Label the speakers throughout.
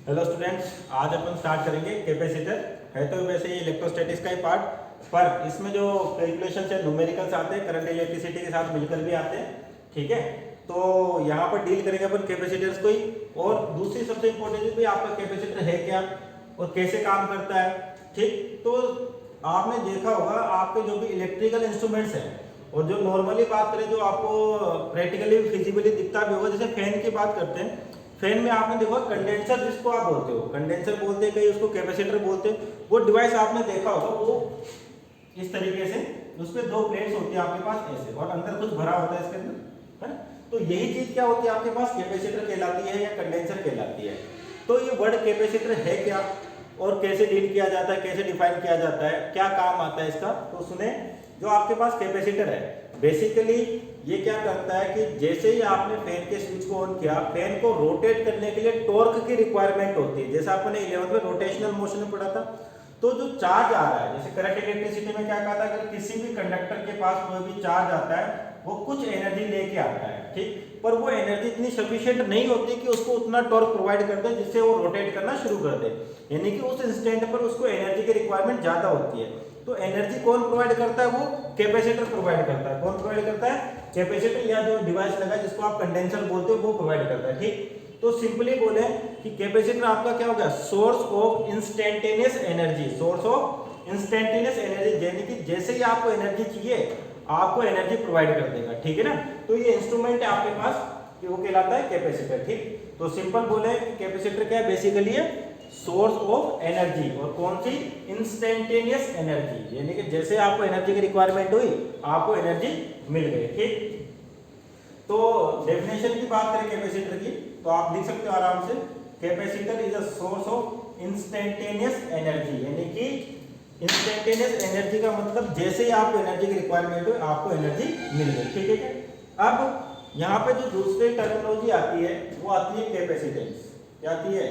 Speaker 1: Hello students, आज अपन start करेंगे capacitor. है तो वैसे ये इलेक्ट्रोस्टैटिक्स का ही पार्ट, पर इसमें जो कैलकुलेशन है न्यूमेरिकल्स आते हैं, करंट इलेक्ट्रिसिटी के साथ मिलकर भी आते हैं। ठीक है, तो यहाँ पर डील करेंगे अपन कैपेसिटर्स को ही। और दूसरी सबसे इंपॉर्टेंट चीज भी, आपका कैपेसिटर है क्या और कैसे काम करता है। ठीक, तो आपने देखा होगा आपके जो भी इलेक्ट्रिकल इंस्ट्रूमेंट्स हैं, और जो नॉर्मली बात करें, जो आपको प्रैक्टिकली फिजिबली दिखता भी होगा, जैसे फैन की बात करते हैं। फैन में आपने देखा कंडेंसर जिसको आप बोलते हो, कंडेंसर बोलते हैं, कहीं उसको कैपेसिटर बोलते हैं। वो डिवाइस आपने देखा होगा, वो इस तरीके से उसमें दो प्लेट्स होती है आपके पास ऐसे, और अंदर कुछ भरा होता है इसके अंदर, है ना। तो यही चीज क्या होती है आपके पास, कैपेसिटर कहलाती है या कंडेंसर कहलाती है। तो ये वर्ड कैपेसिटर है क्या और कैसे डील किया जाता है, कैसे डिफाइन किया जाता है, क्या काम आता है इसका, तो सुने। जो आपके पास कैपेसिटर है, बेसिकली ये क्या करता है कि जैसे ही आपने फैन के स्विच को ऑन किया, फैन को रोटेट करने के लिए टॉर्क की रिक्वायरमेंट होती है। जैसा आपने 11th में रोटेशनल मोशन में पढ़ा था। तो जो चार्ज आ रहा है, जैसे करंट इलेक्ट्रिसिटी में क्या कहा था, अगर किसी भी कंडक्टर के पास कोई भी चार्ज आता है, वो कुछ एनर्जी लेके आता है, ठीक, पर वो एनर्जी इतनी सफिशिएंट नहीं होती कि उसको उतना टॉर्क प्रोवाइड कर दे जिससे वो रोटेट करना शुरू कर दे। यानी कि उस इंस्टेंट पर उसको एनर्जी की रिक्वायरमेंट ज्यादा होती है। तो एनर्जी कौन प्रोवाइड करता है, वो कैपेसिटर प्रोवाइड करता है। कौन प्रोवाइड करता है, कैपेसिटर, या जो डिवाइस लगा जिसको आप कंडेंसर बोलते हो, वो प्रोवाइड करता है। ठीक, तो सिंपली बोले कि कैपेसिटर आपका क्या होगा, source of instantaneous energy. Source of instantaneous energy, यानी कि जैसे ही आपको एनर्जी चाहिए, आपको एनर्जी प्रोवाइड कर देगा। ठीक है ना। तो ये इंस्ट्रूमेंट है आपके पास, कि वो कहलाता है कैपेसिटर। ठीक, तो सिंपल बोले कैपेसिटर क्या है, बेसिकली है सोर्स ऑफ एनर्जी। और कौन सी, इंस्टेंटेनियस एनर्जी, यानी कि जैसे आपको एनर्जी की रिक्वायरमेंट हुई, आपको एनर्जी मिल गई। ठीक, तो डेफिनेशन की बात करें कैपेसिटर की, तो आप लिख सकते हो आराम से, capacitor is a source of instantaneous energy. यानी कि इंस्टेंटेनियस एनर्जी का मतलब जैसे ही आपको एनर्जी की रिक्वायरमेंट हुई, आपको एनर्जी मिल गई। ठीक है। अब यहाँ पे जो दूसरी टर्मिनोलॉजी आती है, वो आती है कैपेसिटेंस। क्या आती है,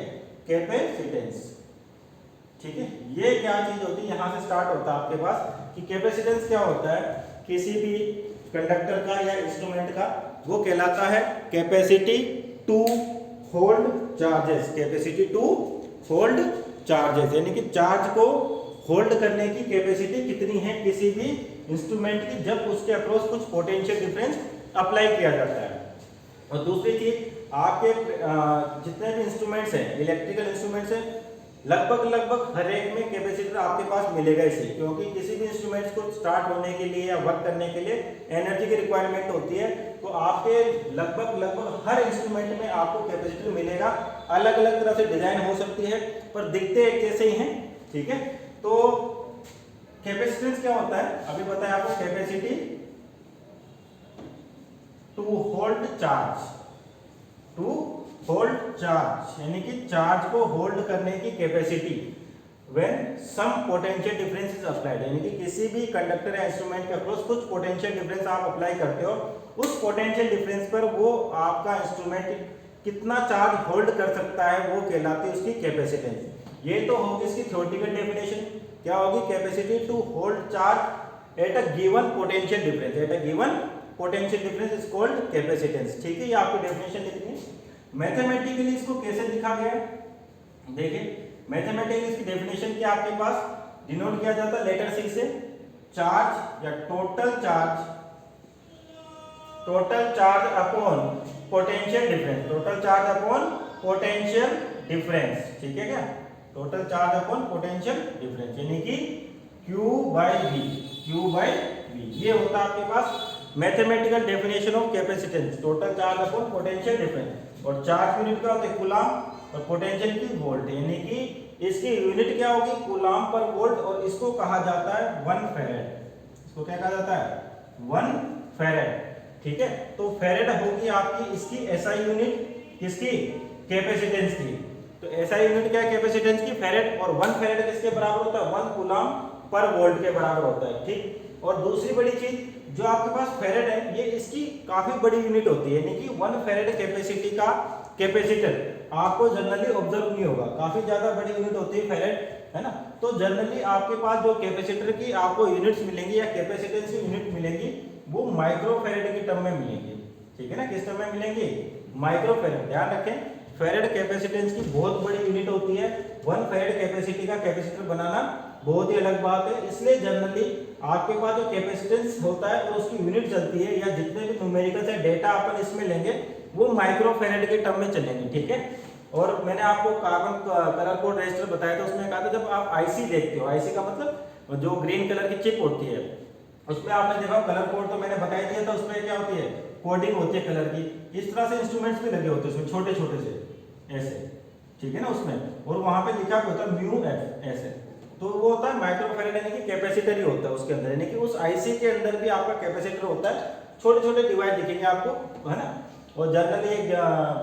Speaker 1: कैपेसिटेंस। ठीक है, ये क्या चीज होती है, यहां से स्टार्ट होता है आपके पास कि कैपेसिटेंस क्या होता है। किसी भी कंडक्टर का या इंस्ट्रूमेंट का, वो कहलाता है capacity to hold charges. Capacity to hold charges, यानी कि चार्ज को होल्ड करने की कैपेसिटी कितनी है किसी भी इंस्ट्रूमेंट की, जब उसके अक्रॉस कुछ पोटेंशियल डिफरेंस अप्लाई किया जाता है। और दूसरी चीज, आपके जितने भी इंस्ट्रूमेंट्स हैं, इलेक्ट्रिकल इंस्ट्रूमेंट्स हैं, लगभग हर एक में कैपेसिटर आपके पास मिलेगा इसे, क्योंकि किसी भी इंस्ट्रूमेंट्स को स्टार्ट होने के लिए या वर्क करने के लिए एनर्जी की रिक्वायरमेंट होती है। तो आपके लगभग हर इंस्ट्रूमेंट में आपको कैपेसिटर मिलेगा। अलग अलग तरह से डिजाइन हो सकती है, पर दिखते एक जैसे ही हैं। ठीक है, तो कैपेसिटेंस क्या होता है, अभी बताया आपको, capacity to hold charge. To hold charge, यानी कि चार्ज को होल्ड करने की capacity when some potential difference is applied. यानी कि किसी भी कंडक्टर या इंस्ट्रूमेंट के अक्रॉस कुछ पोटेंशियल डिफरेंस आप अप्लाई करते हो, उस पोटेंशियल डिफरेंस पर वो आपका इंस्ट्रूमेंट कितना चार्ज होल्ड कर सकता है, वो कहलाती है उसकी कैपेसिटेंस। ये तो होगी इसकी थ्योरेटिकल डेफिनेशन। क्या होगी, capacity to hold charge at a given potential difference. At a given potential difference is called capacitance. ठीक है, ये आपको डेफिनेशन लिखनी है। मैथमेटिकली इसको कैसे लिखा गया है, देखिए, मैथमेटिकली इसकी डेफिनेशन क्या आपके पास डिनोट किया जाता है लेटर सी से, चार्ज या total charge upon potential difference. Total charge upon potential difference. ठीक है क्या, total charge upon potential difference, यानी कि Q बाई V। ये होता है आपके पास mathematical definition of capacitance, total charge upon potential difference. और चार्ज यूनिट क्या होते हैं, कूलाम, और पोटेंशियल की वोल्ट, यानी कि इसकी यूनिट क्या होगी, कूलाम पर वोल्ट, और इसको कहा जाता है 1 फैरेड। इसको क्या कहा जाता है, 1 फैरेड। ठीक है, तो फैरेड होगी आपकी इसकी एसआई यूनिट, किसकी, कैपेसिटेंस की। तो एसआई यूनिट क्या है, कैपेसिटेंस की, फैरेड। और 1 फैरेड किसके बराबर होता है, 1 कूलाम पर वोल्ट के बराबर होता है। ठीक, और दूसरी बड़ी चीज, जो आपके पास फैरेड है, ये इसकी काफी बड़ी यूनिट होती है, यानी कि 1 फैरेड कैपेसिटी का कैपेसिटर आपको जनरली ऑब्जर्व नहीं होगा, काफी ज्यादा बड़ी यूनिट होती है फैरेड, है ना। तो जनरली आपके पास जो कैपेसिटर की आपको यूनिट्स मिलेंगी या कैपेसिटेंस की यूनिट मिलेंगी, वो माइक्रो फैरेड की टर्म में मिलेंगी। ठीक है ना, किस टर्म में मिलेंगी, माइक्रो फैरेड। ध्यान रखें, फेरेड कैपेसिटेंस की बहुत बड़ी यूनिट होती है। 1 फेरेड कैपेसिटी का कैपेसिटर बनाना बहुत ही अलग बात है। इसलिए जनरली आपके पास जो कैपेसिटेंस होता है और उसकी यूनिट चलती है, या जितने भी न्यूमेरिकल से डेटा अपन इसमें लेंगे वो माइक्रो फेरेड के टर्म में चलेंगे, ठीक है। और मैंने आपको कार्बन कलर कोड रजिस्टर बताया था, उसमें कहा था जब आप आईसी देखते हो, आईसी का मतलब जो ग्रीन कलर की चिप होती है, उसमें आपने देखा कलर कोड तो मैंने बता ही दिया था, उसमें क्या होती है कोडिंग होती है कलर की। इस तरह से इंस्ट्रूमेंट्स भी लगे होते हैं उसमें छोटे छोटे से ऐसे, ठीक है ना उसमें, और वहां पे लिखा होता है म्यू एफ ऐसे, तो वो होता है माइक्रोफैरेड यानी कि कैपेसिटर ही होता है उसके अंदर, यानी कि उस आईसी के अंदर भी आपका कैपेसिटर होता है। छोटे छोटे डिवाइस दिखेंगे आपको, है ना, और जनरली एक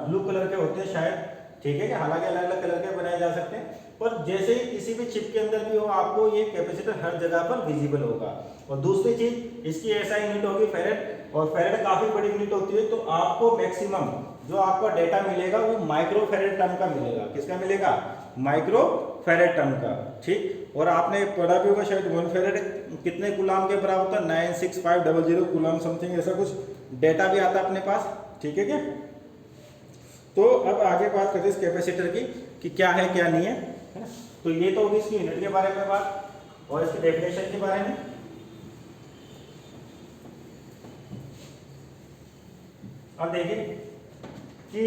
Speaker 1: ब्लू कलर के होते हैं शायद, ठीक है, हालांकि अलग अलग कलर के बनाए जा सकते हैं, पर जैसे ही किसी भी चिप के अंदर भी हो आपको ये कैपेसिटर हर जगह पर विजिबल होगा। और दूसरी चीज इसकी ऐसा यूनिट होगी फेरेड, और फेरेड काफी बड़ी यूनिट होती है, तो आपको मैक्सिमम जो आपका डेटा मिलेगा वो माइक्रो फेरेड टर्म का मिलेगा। किसका मिलेगा? माइक्रो फेरेड टर्म का, ठीक। और आपने पढ़ा भी होगा शायद 1 फेरेड कितने कूलम के बराबर होता है, 96500 कूलम समथिंग, ऐसा कुछ डेटा भी आता है अपने पास, ठीक है क्या। तो अब आगे बात करते हैं इस कैपेसिटर की कि क्या है क्या नहीं है ना। तो ये तो होगी इसकी यूनिट के बारे में बात, और इसकी डेफिनेशन के बारे में। अब देखिए कि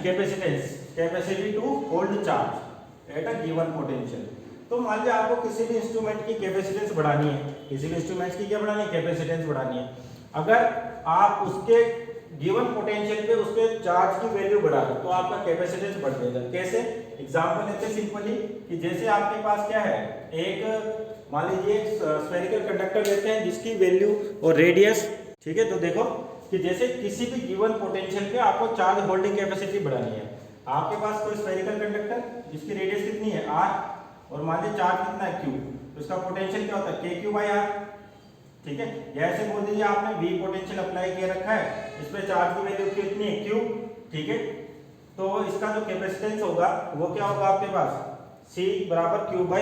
Speaker 1: capacitance, capacity to hold charge at a given potential. तो मान लीजिए आपको किसी भी इंस्ट्रूमेंट की कैपेसिटेंस बढ़ानी है, किसी भी इंस्ट्रूमेंट की क्या बढ़ानी है, कैपेसिटेंस बढ़ानी है। अगर आप उसके गिवन पोटेंशियल पे उसके चार्ज की वैल्यू बढ़ा दो तो आपका कैपेसिटेंस बढ़ जाएगा। कैसे? एग्जांपल लेते हैं सिंपली कि जैसे आपके पास क्या है, एक मान लीजिए स्फेरिकल कंडक्टर लेते हैं जिसकी वैल्यू और रेडियस, ठीक है। तो देखो कि जैसे किसी भी गिवन पोटेंशियल पे आपको चार्ज होल्डिंग कैपेसिटी बढ़ानी है। आपके पास कोई स्फेरिकल कंडक्टर जिसकी रेडियस कितनी है r, और मान लीजिए चार्ज कितना है q, तो इसका पोटेंशियल क्या होता है kq/r, ठीक है। या ऐसे बोल दीजिए आपने v पोटेंशियल अप्लाई किया रखा है, इस पे चार्ज की वैल्यू कितनी है q, ठीक है। तो इसका जो कैपेसिटेंस होगा वो क्या होगा आपके पास, c बराबर q/v।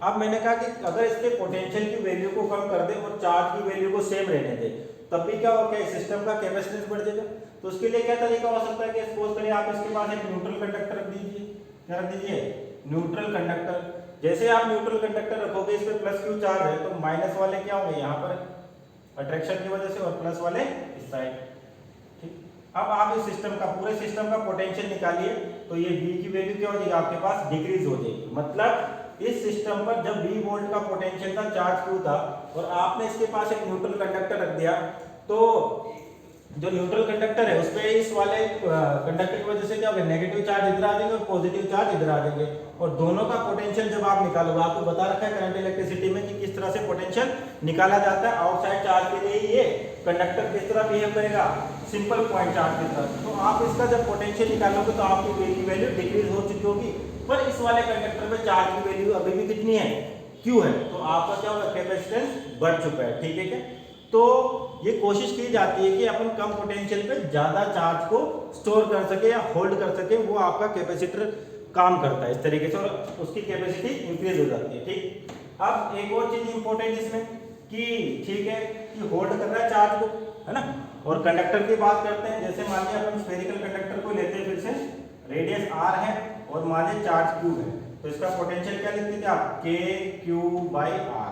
Speaker 1: अब मैंने कहा कि अगर इसके पोटेंशियल की वैल्यू को कम कर दे और चार्ज की वैल्यू को सेम रहने दे तब भी क्या होगा, सिस्टम का कैपेसिटेंस बढ़ जाएगा। तो उसके लिए क्या तरीका हो सकता है कि सपोज करिए आप इसके पास एक न्यूट्रल कंडक्टर रख दीजिए, क्या रख दीजिए, न्यूट्रल कंडक्टर। जैसे आप न्यूट्रल कंडक्टर रखोगे, इस पे प्लस q चार्ज है, तो माइनस वाले क्या होंगे यहाँ पर अट्रैक्शन की वजह से, और प्लस वाले इस साइड, ठीक। अब आप इस सिस्टम का, पूरे सिस्टम का पोटेंशियल निकालिए, तो ये v की वैल्यू क्या हो जाएगी आपके पास, डिक्रीज हो जाएगी। मतलब इस सिस्टम पर जब 20 वोल्ट का पोटेंशियल था, चार्ज q था, और आपने इसके पास एक न्यूट्रल कंडक्टर रख दिया, तो जो न्यूट्रल कंडक्टर है उस पे इस वाले कंडक्टर की वजह से क्या होगा, नेगेटिव चार्ज इधर आ जाएंगे और पॉजिटिव चार्ज इधर आ जाएंगे, और दोनों का पोटेंशियल जब आप निकालोगे, आपको बता रखा है करंट इलेक्ट्रिसिटी में कि किस तरह से पोटेंशियल निकाला जाता है। आउटसाइड चार्ज के लिए ये कंडक्टर किस तरह बिहेव करेगा, सिंपल पॉइंट चार्ज की तरह। तो आप इसका जब पोटेंशियल निकालोगे तो आपकी v की वैल्यू डिक्रीज हो चुकी होगी, पर इस वाले कंडक्टर में चार्ज की वैल्यू अभी भी कितनी है, q है, तो आपका क्या होगा, कैपेसिटेंस बढ़ चुका है, ठीक है क्या। तो ये कोशिश की जाती है कि अपन कम पोटेंशियल पे ज्यादा चार्ज को स्टोर कर सके या होल्ड कर सके, वो आपका कैपेसिटर काम करता है इस तरीके से, और उसकी कैपेसिटी इंक्रीज हो जाती है, ठीक। अब एक और चीज इंपॉर्टेंट इसमें कि ठीक है कि होल्ड कर रहा है चार्ज को, है ना। और कंडक्टर की बात करते हैं, जैसे मान लीजिए अपन स्फेरिकल कंडक्टर को लेते हैं, फिर से रेडियस r है और मान लीजिए चार्ज q है, तो इसका पोटेंशियल क्या लिखते थे आप, kq/r,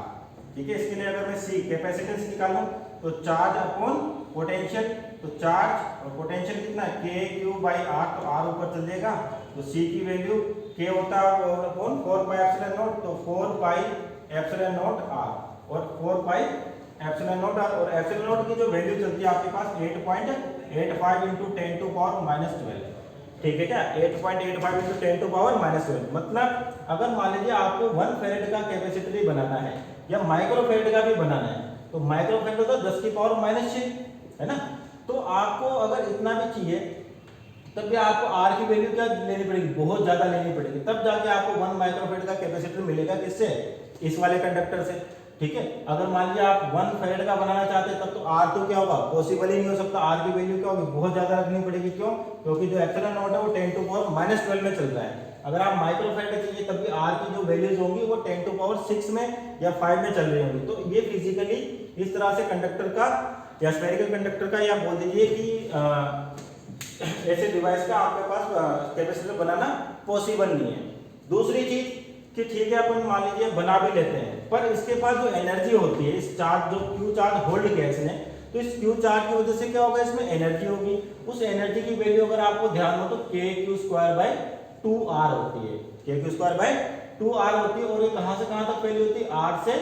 Speaker 1: ठीक है। इसके लिए अगर मैं c कैपेसिटेंस निकालूं तो चार्ज अपॉन पोटेंशियल, तो चार्ज और पोटेंशियल कितना है, kq/r, तो r ऊपर चल जाएगा, तो c की वैल्यू k होता है अपॉन 4πε0, तो 4πε0r, और 4πε0r, और ε0 की जो वैल्यू चलती है आपके पास 8.85 × 10⁻12, ठीक है क्या, 8.85 × 10⁻12। मतलब अगर मान लीजिए आपको 1 फेरेड का कैपेसिटर ही बनाना है या माइक्रो फेरेड का भी बनाना है, तो माइक्रो फेरेड होता है 10⁻⁶, है ना। तो आपको अगर इतना भी चाहिए तब भी आपको r की वैल्यू क्या लेनी पड़ेगी, बहुत ज्यादा लेनी पड़ेगी, तब जाके आपको 1 माइक्रो फेरेड का कैपेसिटर मिलेगा। किससे, इस वाले कंडक्टर से, ठीक है। अगर मान लीजिए आप 1 फेरेड का बनाना चाहते हैं तब तो r तो क्या होगा, पॉसिबल ही नहीं हो सकता, r की वैल्यू क्या होगी, बहुत ज्यादा रखनी पड़ेगी। क्यों? क्योंकि जो ε0 है वो 10⁻12 में चल रहा है। अगर आप माइक्रो फेरेड चाहिए तब भी r की जो वैल्यूज होंगी वो 10⁻6 में या 5 में चल रही होंगी। तो ये फिजिकली इस तरह से कंडक्टर का या स्फेरिकल कंडक्टर का, या बोल दीजिए कि ऐसे डिवाइस का आपके पास कैपेसिटर बनाना पॉसिबल नहीं है। दूसरी चीज कि ठीक है अपन मान लीजिए बना भी लेते हैं, पर इसके पास जो एनर्जी होती है, इस चार्ज जो क्यू चार्ज होल्ड किया इसने, तो इस क्यू चार्ज की वजह से क्या होगा, इसमें एनर्जी होगी। उस एनर्जी की वैल्यू अगर आपको ध्यान हो तो kq²/2r होती है, kq²/2r होती है। और ये कहां से कहां तक फैली होती है, r से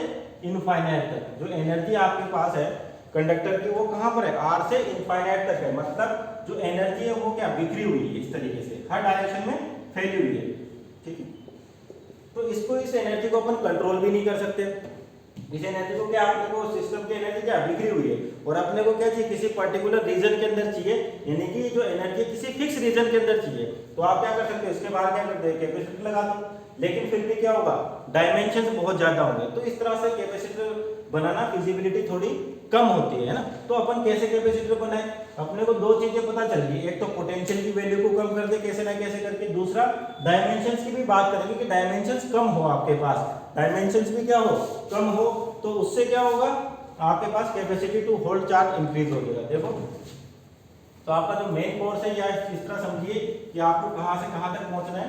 Speaker 1: इनफाइनाइट तक। जो एनर्जी आपके पास है कंडक्टर की वो कहां पर है, r से इनफाइनाइट तक है। मतलब जो एनर्जी है वो क्या बिखरी हुई है, इस तरीके से हर डायरेक्शन में फैली हुई है, ठीक है। तो इसको, इस एनर्जी को अपन कंट्रोल भी नहीं कर सकते। इस एनर्जी को क्या, अपने को सिस्टम की एनर्जी क्या बिखरी हुई है, और अपने को क्या चाहिए, किसी पर्टिकुलर रीजन के अंदर चाहिए, यानी कि जो एनर्जी किसी फिक्स रीजन के अंदर चाहिए। तो आप क्या कर सकते हो, इसके बाहर क्या करते हैं, कैपेसिटर लगा दो। लेकिन फिर भी क्या होगा, डायमेंशंस बहुत ज्यादा होंगे। तो इस तरह से कैपेसिटर बनाना फिजिबिलिटी थोड़ी कम होती है ना। तो अपन कैसे कैपेसिटर बनाए, अपने को दो चीजें पता चल गई, एक तो पोटेंशियल की वैल्यू को कम कर दे कैसे ना कैसे करके, दूसरा डायमेंशंस की भी बात करेंगे कि डायमेंशंस कम हो, आपके पास डायमेंशंस भी क्या हो, कम हो। तो उससे क्या होगा, आपके पास capacity to hold charge increase हो जाएगा। देखो तो आपका जो मेन कोर्स है, या इस तरह समझिए कि आपको कहां से कहां तक पहुंचना है,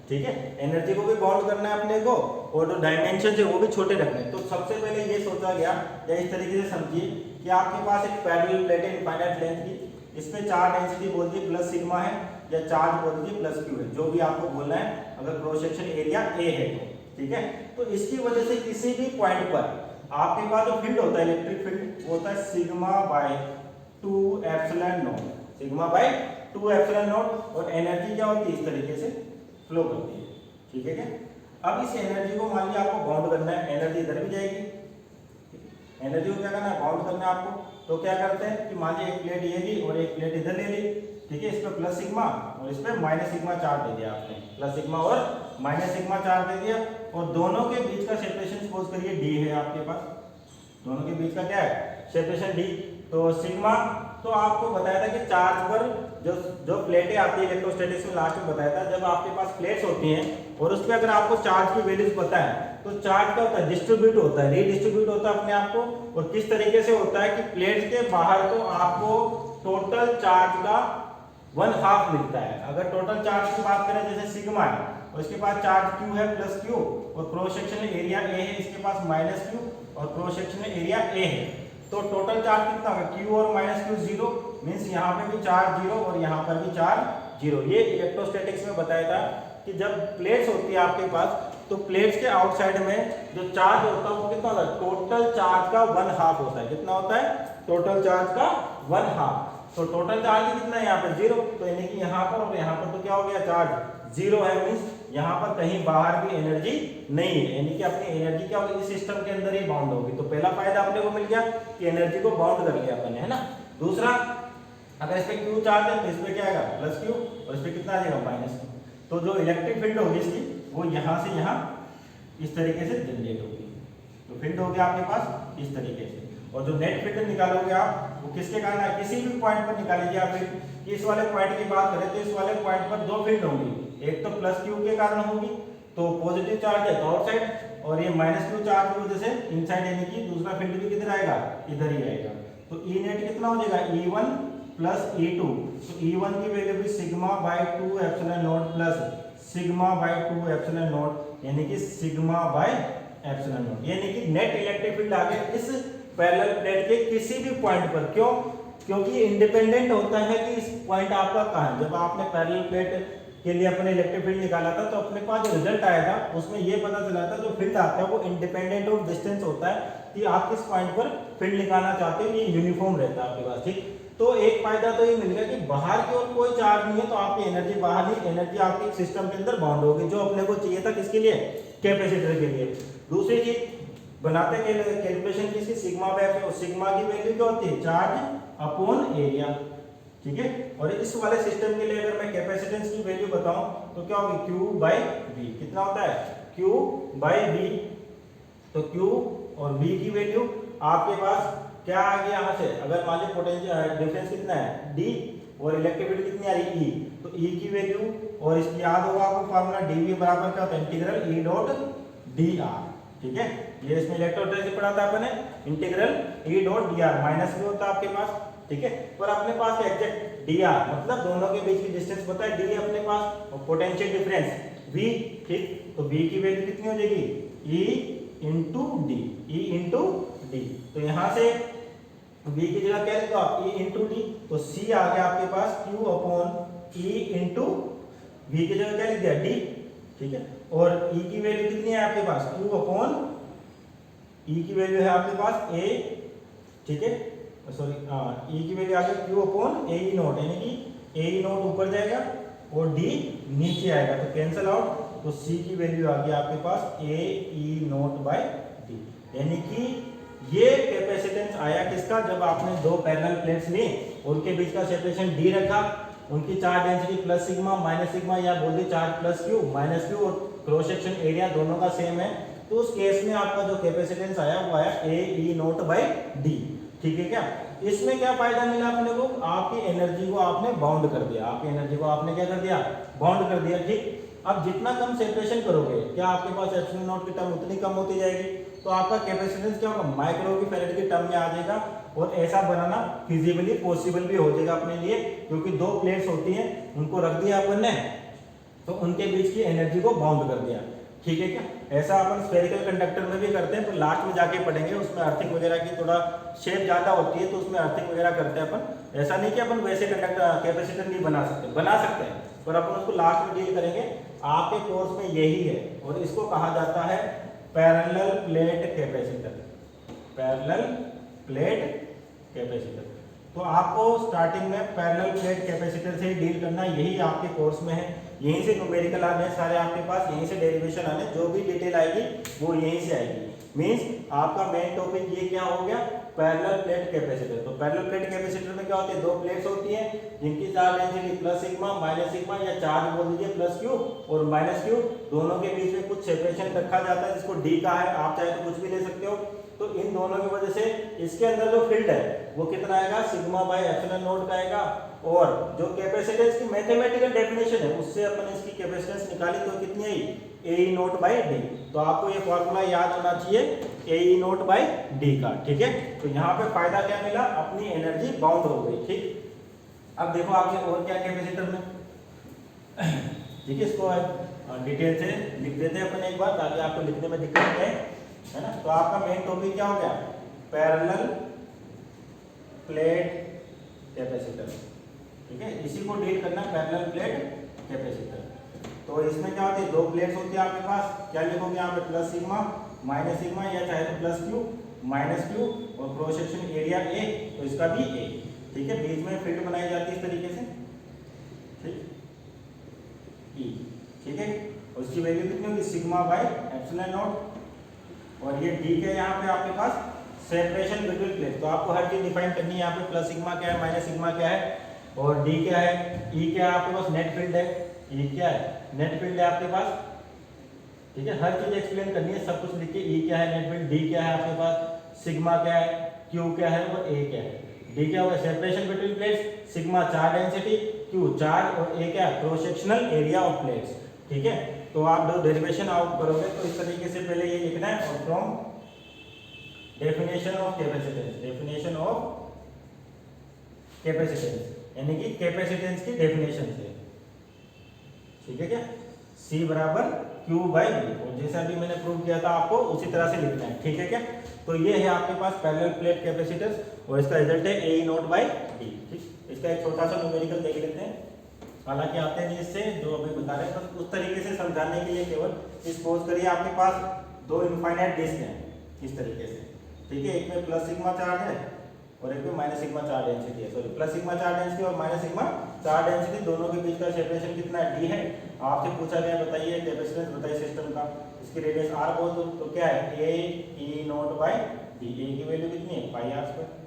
Speaker 1: ठीक है। एनर्जी को भी बाउंड करना है अपने को, और जो डायमेंशन है वो भी छोटे रखने हैं। तो सबसे पहले ये सोचा गया, या इस तरीके से समझिए कि आपके पास एक पैरेलल प्लेट है इनफाइनाइट लेंथ की, इसमें चार्ज डेंसिटी बोल दीजिए प्लस सिग्मा है, या चार्ज बोल दीजिए प्लस क्यू है, जो भी आपको बोलना है, अगर क्रॉस सेक्शन एरिया ए है तो, ठीक है। तो इसकी वजह से किसी भी पॉइंट पर आपके पास जो फील्ड होता है, इलेक्ट्रिक फील्ड, वो होता है σ/2ε0, σ/2ε0। और एनर्जी क्या होती है, इस तरीके से फ्लो करती है, ठीक है क्या। अब इस एनर्जी को मान लीजिए आपको बाउंड करना है, एनर्जी इधर भी जाएगी, एनर्जी को क्या करना है, बाउंड करना है आपको। तो क्या करते हैं कि मान लीजिए एक प्लेट ये ली और एक प्लेट इधर ले ली, ठीक है। इस पर प्लस सिग्मा और इस पर माइनस सिग्मा चार्ज दे दिया आपने, प्लस सिग्मा और माइनस सिग्मा चार्ज दे दिया, और दोनों के बीच का सेपरेशन सपोज करिए डी है आपके पास, दोनों के बीच का क्या है, सेपरेशन डी। तो सिग्मा, तो आपको बताया था कि चार्ज पर जो प्लेटें आती है इलेक्ट्रोस्टैटिक्स में लास्ट में बताया था, जब आपके पास प्लेट्स होती हैं और उस पर अगर आपको चार्ज की वैल्यूज पता है, तो चार्ज क्या होता है, डिस्ट्रीब्यूट होता है, रीडिस्ट्रीब्यूट होता है अपने आप को। और किस तरीके से होता है कि प्लेट्स के बाहर तो आपको टोटल चार्ज का 1/2 मिलता है। अगर टोटल चार्ज की बात करें, जैसे सिग्मा है और इसके पास चार्ज क्यू है प्लस क्यू, और क्रॉस सेक्शनल एरिया ए है, इसके पास माइनस क्यू और क्रॉस सेक्शनल एरिया ए है, तो टोटल चार्ज कितना होगा, क्यू और माइनस क्यू 0, मींस यहाँ पे भी चार्ज 0 और यहाँ पर भी चार्ज 0। ये इलेक्ट्रोस्टैटिक्स में बताया था कि जब प्लेट्स होती है आपके पास, तो प्लेट्स के आउटसाइड में जो चार्ज होता है वो कितना होता है, टोटल चार्ज का 1/2 होता है। कितना होता है, टोटल चार्ज का 1/2। तो टोटल चार्ज कितना है यहाँ पे 0, तो यानी कि यहाँ पर और यहाँ पर तो क्या हो गया, चार्ज 0 है, मींस यहाँ पर कहीं बाहर भी एनर्जी नहीं है, यानी कि अपनी एनर्जी क्या होगी, इस सिस्टम के अंदर ही बाउंड होगी। तो पहला फायदा अपने को मिल गया कि एनर्जी को बाउंड कर लिया अपन ने, है ना। दूसरा, अगर इस पे क्यू चार्ज है तो इस पे क्या आएगा, प्लस क्यू, और इस पे कितना आ जाएगा, माइनस क्यू। तो जो इलेक्ट्रिक फील्ड होगी इसकी, वो यहाँ से यहाँ इस तरीके से जनरेट होगी। तो फील्ड हो गया आपके पास इस तरीके से। और जो नेट फील्ड निकालोगे आप, वो किसके कारण है, किसी भी पॉइंट पर निकाल लीजिए आप फील्ड। इस वाले पॉइंट की बात करें तो इस वाले पॉइंट पर दो फील्ड होंगी, एक तो प्लस क्यू के कारण होगी, तो पॉजिटिव चार्ज है तो आउटसाइड, और ये माइनस क्यू चार्ज की वजह से इनसाइड, यानी कि दूसरा फील्ड भी किधर आएगा, इधर ही आएगा। तो ई नेट कितना हो जाएगा, E1 प्लस E2। तो E1 की वैल्यू भी σ/2ε0 प्लस σ/2ε0, यानी कि σ/ε0, यानी कि नेट इलेक्ट्रिक फील्ड आ गया इस पैरेलल प्लेट के किसी भी पॉइंट पर। क्यों, क्योंकि इंडिपेंडेंट होता है कि इस पॉइंट आपका कहाँ है। जब आपने पैरेलल प्लेट के लिए अपने इलेक्ट्रिक फील्ड निकाला था, तो अपने पास जो रिजल्ट आया था उसमें ये पता चला था, जो फील्ड आता है वो इंडिपेंडेंट ऑफ डिस्टेंस होता है, कि आप किस पॉइंट पर फील्ड निकालना चाहते हो, ये यूनिफॉर्म रहता है आपके पास, ठीक। तो एक फायदा तो ये मिल गया कि बाहर की ओर कोई चार्ज नहीं है, तो आपकी एनर्जी बाहर नहीं, एनर्जी आपके सिस्टम के अंदर बाउंड होगी, जो अपने को चाहिए था किसके लिए, कैपेसिटर के लिए। दूसरी चीज बनाते के कैलकुलेशन किसकी, सिग्मा बाय, और सिग्मा की वैल्यू क्या होती है, चार्ज अपॉन एरिया, ठीक है। और इस वाले सिस्टम के लिए अगर मैं कैपेसिटेंस की वैल्यू बताऊं तो क्या होगी, Q/V। कितना होता है, Q/V। तो Q और V की वैल्यू आपके पास क्या आ गया यहाँ से, अगर मान लीजिए पोटेंशियल डिफरेंस कितना है D, और इलेक्ट्रिक फील्ड कितनी आ रही E, तो E की वैल्यू, और इसकी याद होगा आपको फार्मूला, dV बराबर क्या होता है, इंटीग्रल E डॉट dr, ठीक है। ये इसमें इलेक्ट्रोस्टैटिक्स से पढ़ा था आपने, integral E dot dr, minus भी होता है आपके पास, ठीक है। पर अपने पास एग्जैक्ट डी आर मतलब दोनों के बीच की डिस्टेंस पता है, डी अपने पास, और पोटेंशियल डिफरेंस V, ठीक। तो V की वैल्यू कितनी हो जाएगी, E into D, E into D. तो यहाँ से V की जगह क्या लिखो आप, E इंटू डी, तो C आ गया आपके पास Q upon E into V की जगह क्या लिख दिया, D, ठीक है। और E की वैल्यू कितनी है आपके पास, Q अपॉन E की वैल्यू है आपके पास A, ठीक है, सॉरी E की वैल्यू आ गई Q अपॉन ए ई नोट, यानी कि ए ई नोट ऊपर जाएगा और D नीचे आएगा, तो कैंसिल आउट। तो C की वैल्यू आ गई आपके पास ए ई नोट बाय डी, यानी कि ये कैपेसिटेंस आया किसका, जब आपने दो पैरेलल प्लेट्स ली, उनके बीच का सेपरेशन D रखा, उनकी charge density plus sigma minus sigma या बोल the charge plus Q minus Q, और क्रॉस सेक्शन एरिया दोनों का सेम है, तो उस केस में आपका जो कैपेसिटेंस आया वो आया ए ई नोट बाय डी, ठीक है। क्या इसमें क्या फायदा मिला अपने को, आपकी एनर्जी को आपने बाउंड कर दिया, आपकी एनर्जी को आपने क्या कर दिया, बाउंड कर दिया, ठीक। अब जितना कम सेपरेशन करोगे, क्या आपके पास एप्सिलॉन नॉट की टर्म उतनी कम होती जाएगी, तो आपका कैपेसिटेंस क्या होगा, माइक्रो की फैरेड की टर्म में आ जाएगा, और ऐसा बनाना फिजिबली पॉसिबल भी हो जाएगा अपने लिए, क्योंकि दो प्लेट्स होती हैं, उनको रख दिया अपन ने, तो उनके बीच की एनर्जी को बाउंड कर दिया, ठीक है। क्या ऐसा अपन स्फेरिकल कंडक्टर में भी करते हैं, पर लास्ट में जाके पढ़ेंगे, उसमें अर्थिंग वगैरह की थोड़ा शेप ज़्यादा होती है, तो उसमें अर्थिंग वगैरह करते हैं अपन। ऐसा नहीं कि अपन वैसे कंडक्टर कैपेसिटर नहीं बना सकते हैं, पर अपन उसको लास्ट में डील करेंगे। आपके कोर्स में यही है, और इसको कहा जाता है parallel plate capacitor, parallel plate capacitor. तो आपको स्टार्टिंग में पैरेलल प्लेट कैपेसिटर से ही डील करना, यही आपके कोर्स में है, यहीं से न्यूमेरिकल आने सारे आपके पास, यहीं से डेरिवेशन आने, जो भी डिटेल आएगी वो यहीं से आएगी। मींस आपका मेन टॉपिक ये क्या हो गया, पैरेलल प्लेट कैपेसिटर। तो पैरेलल प्लेट कैपेसिटर में क्या होती है, दो प्लेट्स होती हैं जिनकी charge density plus sigma minus sigma, या चार्ज बोल दीजिए प्लस क्यू और माइनस क्यू, दोनों के बीच में कुछ सेपरेशन रखा जाता है, जिसको डी का है, आप चाहे तो कुछ भी ले सकते हो। तो इन दोनों की वजह से इसके अंदर जो फील्ड है वो कितना आएगा, सिग्मा बाय एप्सिलॉन नॉट का आएगा, और जो कैपेसिटेंस की मैथमेटिकल डेफिनेशन है उससे अपन इसकी कैपेसिटेंस निकाली, तो कितनी आई, ए ई नोट बाय डी। तो आपको ये फॉर्मूला याद होना चाहिए ए ई नोट बाय डी का, ठीक है। तो यहाँ पे फायदा क्या मिला, अपनी एनर्जी बाउंड हो गई, ठीक। अब देखो आपसे और क्या कैपेसिटर में, ठीक है, इसको डिटेल से लिख देते हैं अपन एक बार, ताकि आपको लिखने में दिक्कत नहीं आए, है ना। तो आपका मेन टॉपिक क्या हो गया, पैरेलल प्लेट कैपेसिटर, ठीक है। इसी को डील करना, पैरेलल प्लेट कैपेसिटर। तो इसमें क्या होती है, दो प्लेट्स होती है आपके पास, क्या लिखोगे यहाँ पे, प्लस सिग्मा माइनस सिग्मा, या चाहे तो प्लस क्यू माइनस क्यू, और क्रॉस सेक्शन एरिया ए, तो इसका भी ए, ठीक है। बीच में फील्ड बनाई जाती है इस तरीके से, ठीक, ई, ठीक है। उसकी वैल्यू कितनी होगी, सिग्मा बाय एप्सिलॉन नॉट, और ये डी के यहाँ पे आपके पास सेपरेशन बिटवीन प्लेट। तो आपको हर चीज डिफाइन करनी है, यहाँ पे प्लस सिग्मा क्या है, माइनस सिग्मा क्या है, और डी क्या है, ई क्या है आपके पास, नेट फील्ड है, ई क्या है, नेट फील्ड है आपके पास, ठीक है। हर चीज एक्सप्लेन करनी है, सब कुछ लिख के, ई क्या है नेट फील्ड, डी क्या है आपके पास, सिग्मा क्या है, क्यू क्या है, और ए क्या है। डी क्या होगा, separation between plates, sigma charge density, Q charge, और ए क्या है, cross sectional area of plates, ठीक है। तो आप जो डेरिवेशन आउट करोगे तो इस तरीके से पहले ये लिखना है, और from definition of capacitance, definition of capacitance, यानी कि कैपेसिटेंस की डेफिनेशन से, ठीक है। क्या C बराबर Q बाई V, और जैसा भी मैंने प्रूव किया था आपको उसी तरह से लिखना है, ठीक है। क्या तो ये है आपके पास पैरेलल प्लेट कैपेसिटर्स, और इसका रिजल्ट है A E note by D, ठीक। इसका एक छोटा सा न्यूमेरिकल देख लेते हैं, हालांकि आते नहीं इससे, जो अभी बता रहे हैं, बस उस तरीके से समझाने के लिए केवल। सपोज करिए आपके पास दो इनफाइनाइट डिस्क हैं इस तरीके से, ठीक है। एक में प्लस सिग्मा चार्ज है और एक में माइनस सिग्मा चार्ज डेंसिटी है, sorry plus sigma charge density और माइनस सिग्मा चार्ज डेंसिटी, दोनों के बीच का सेपरेशन कितना है, डी है। आपसे पूछा गया बताइए कैपेसिटेंस बताइए सिस्टम का, इसकी रेडियस आर बोल दो, तो क्या है A E naught by D, A की वैल्यू कितनी है, pi R square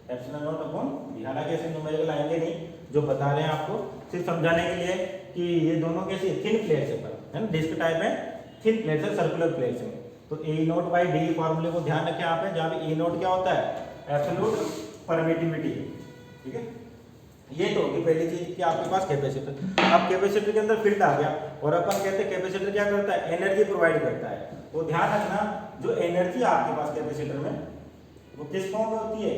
Speaker 1: epsilon naught upon D. हालांकि ऐसे न्यूमेरिकल आएंगे नहीं, जो बता रहे हैं आपको सिर्फ समझाने के लिए कि ये दोनों कैसी थिन प्लेट्स है ना, डिस्क टाइप है, थिन प्लेट्स है, सर्कुलर प्लेट्स है। तो ए नोट बाई डी फॉर्मूले को ध्यान रखें आप, जहाँ पे ए नोट क्या होता है, एब्सोल्यूट परमिटिविटी, ठीक है। ये तो होगी पहली चीज कि आपके पास कैपेसिटर। अब कैपेसिटर के अंदर फील्ड आ गया, और अपन कहते हैं कैपेसिटर क्या करता है, एनर्जी प्रोवाइड करता है। तो ध्यान रखना, जो एनर्जी आपके पास कैपेसिटर में वो किस फॉर्म में होती है,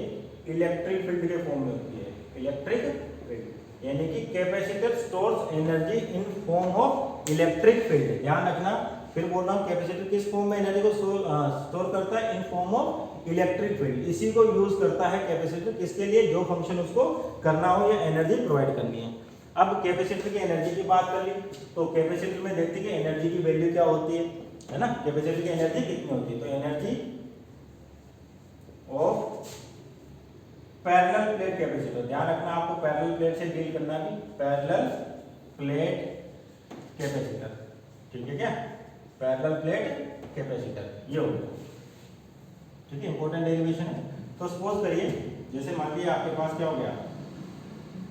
Speaker 1: इलेक्ट्रिक फील्ड के फॉर्म में होती है, इलेक्ट्रिक फील्ड, यानी कि capacitor stores energy in form of electric field. ध्यान रखना, फिर बोल रहा हूँ कैपेसिटर किस फॉर्म में एनर्जी को स्टोर करता है, in form of electric field. इसी को यूज करता है कैपेसिटर किसके लिए, जो फंक्शन उसको करना हो या एनर्जी प्रोवाइड करनी है। अब कैपेसिटर की एनर्जी की बात कर ली, तो कैपेसिटर में देखते हैं कि एनर्जी की वैल्यू क्या होती है ना, कैपेसिटर की एनर्जी कितनी होती है, तो energy of parallel plate capacitor. ध्यान रखना आपको पैरेलल प्लेट से डील करना भी, पैरेलल प्लेट कैपेसिटर, ठीक है क्या, पैरेलल प्लेट कैपेसिटर ये हो गया, ठीक है, इंपॉर्टेंट डेरिवेशन है। तो सपोज करिए जैसे मान लिया आपके पास क्या हो गया,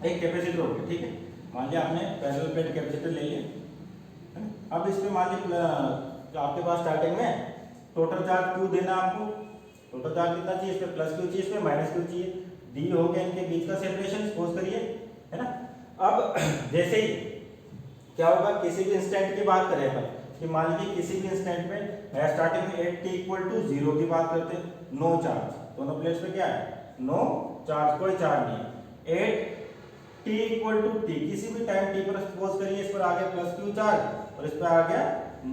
Speaker 1: एक कैपेसिटर हो गया, ठीक है, मान लिया आपने पैरेलल प्लेट कैपेसिटर ले लिया, है ना। अब इसमें मान लिया आपके पास स्टार्टिंग में टोटल चार्ज क्यू देना आपको, टोटल चार्ज कितना चाहिए, इसमें प्लस क्यू चाहिए, इसमें माइनस क्यू चाहिए, डी हो गया इनके बीच का सेपरेशन, सपोज करिए, है ना। अब जैसे ही क्या होगा, किसी भी इंस्टेंट की बात करें अपन कि मान लीजिए किसी भी इंस्टेंट में स्टार्टिंग में एट टी इक्वल टू 0 की बात करते हैं, नो चार्ज, दोनों प्लेट्स पे क्या है, नो चार्ज, कोई चार्ज नहीं है। At T equal to t, किसी भी टाइम टी पर सपोज करिए इस पर आ गया प्लस क्यू चार्ज और इस पर आ गया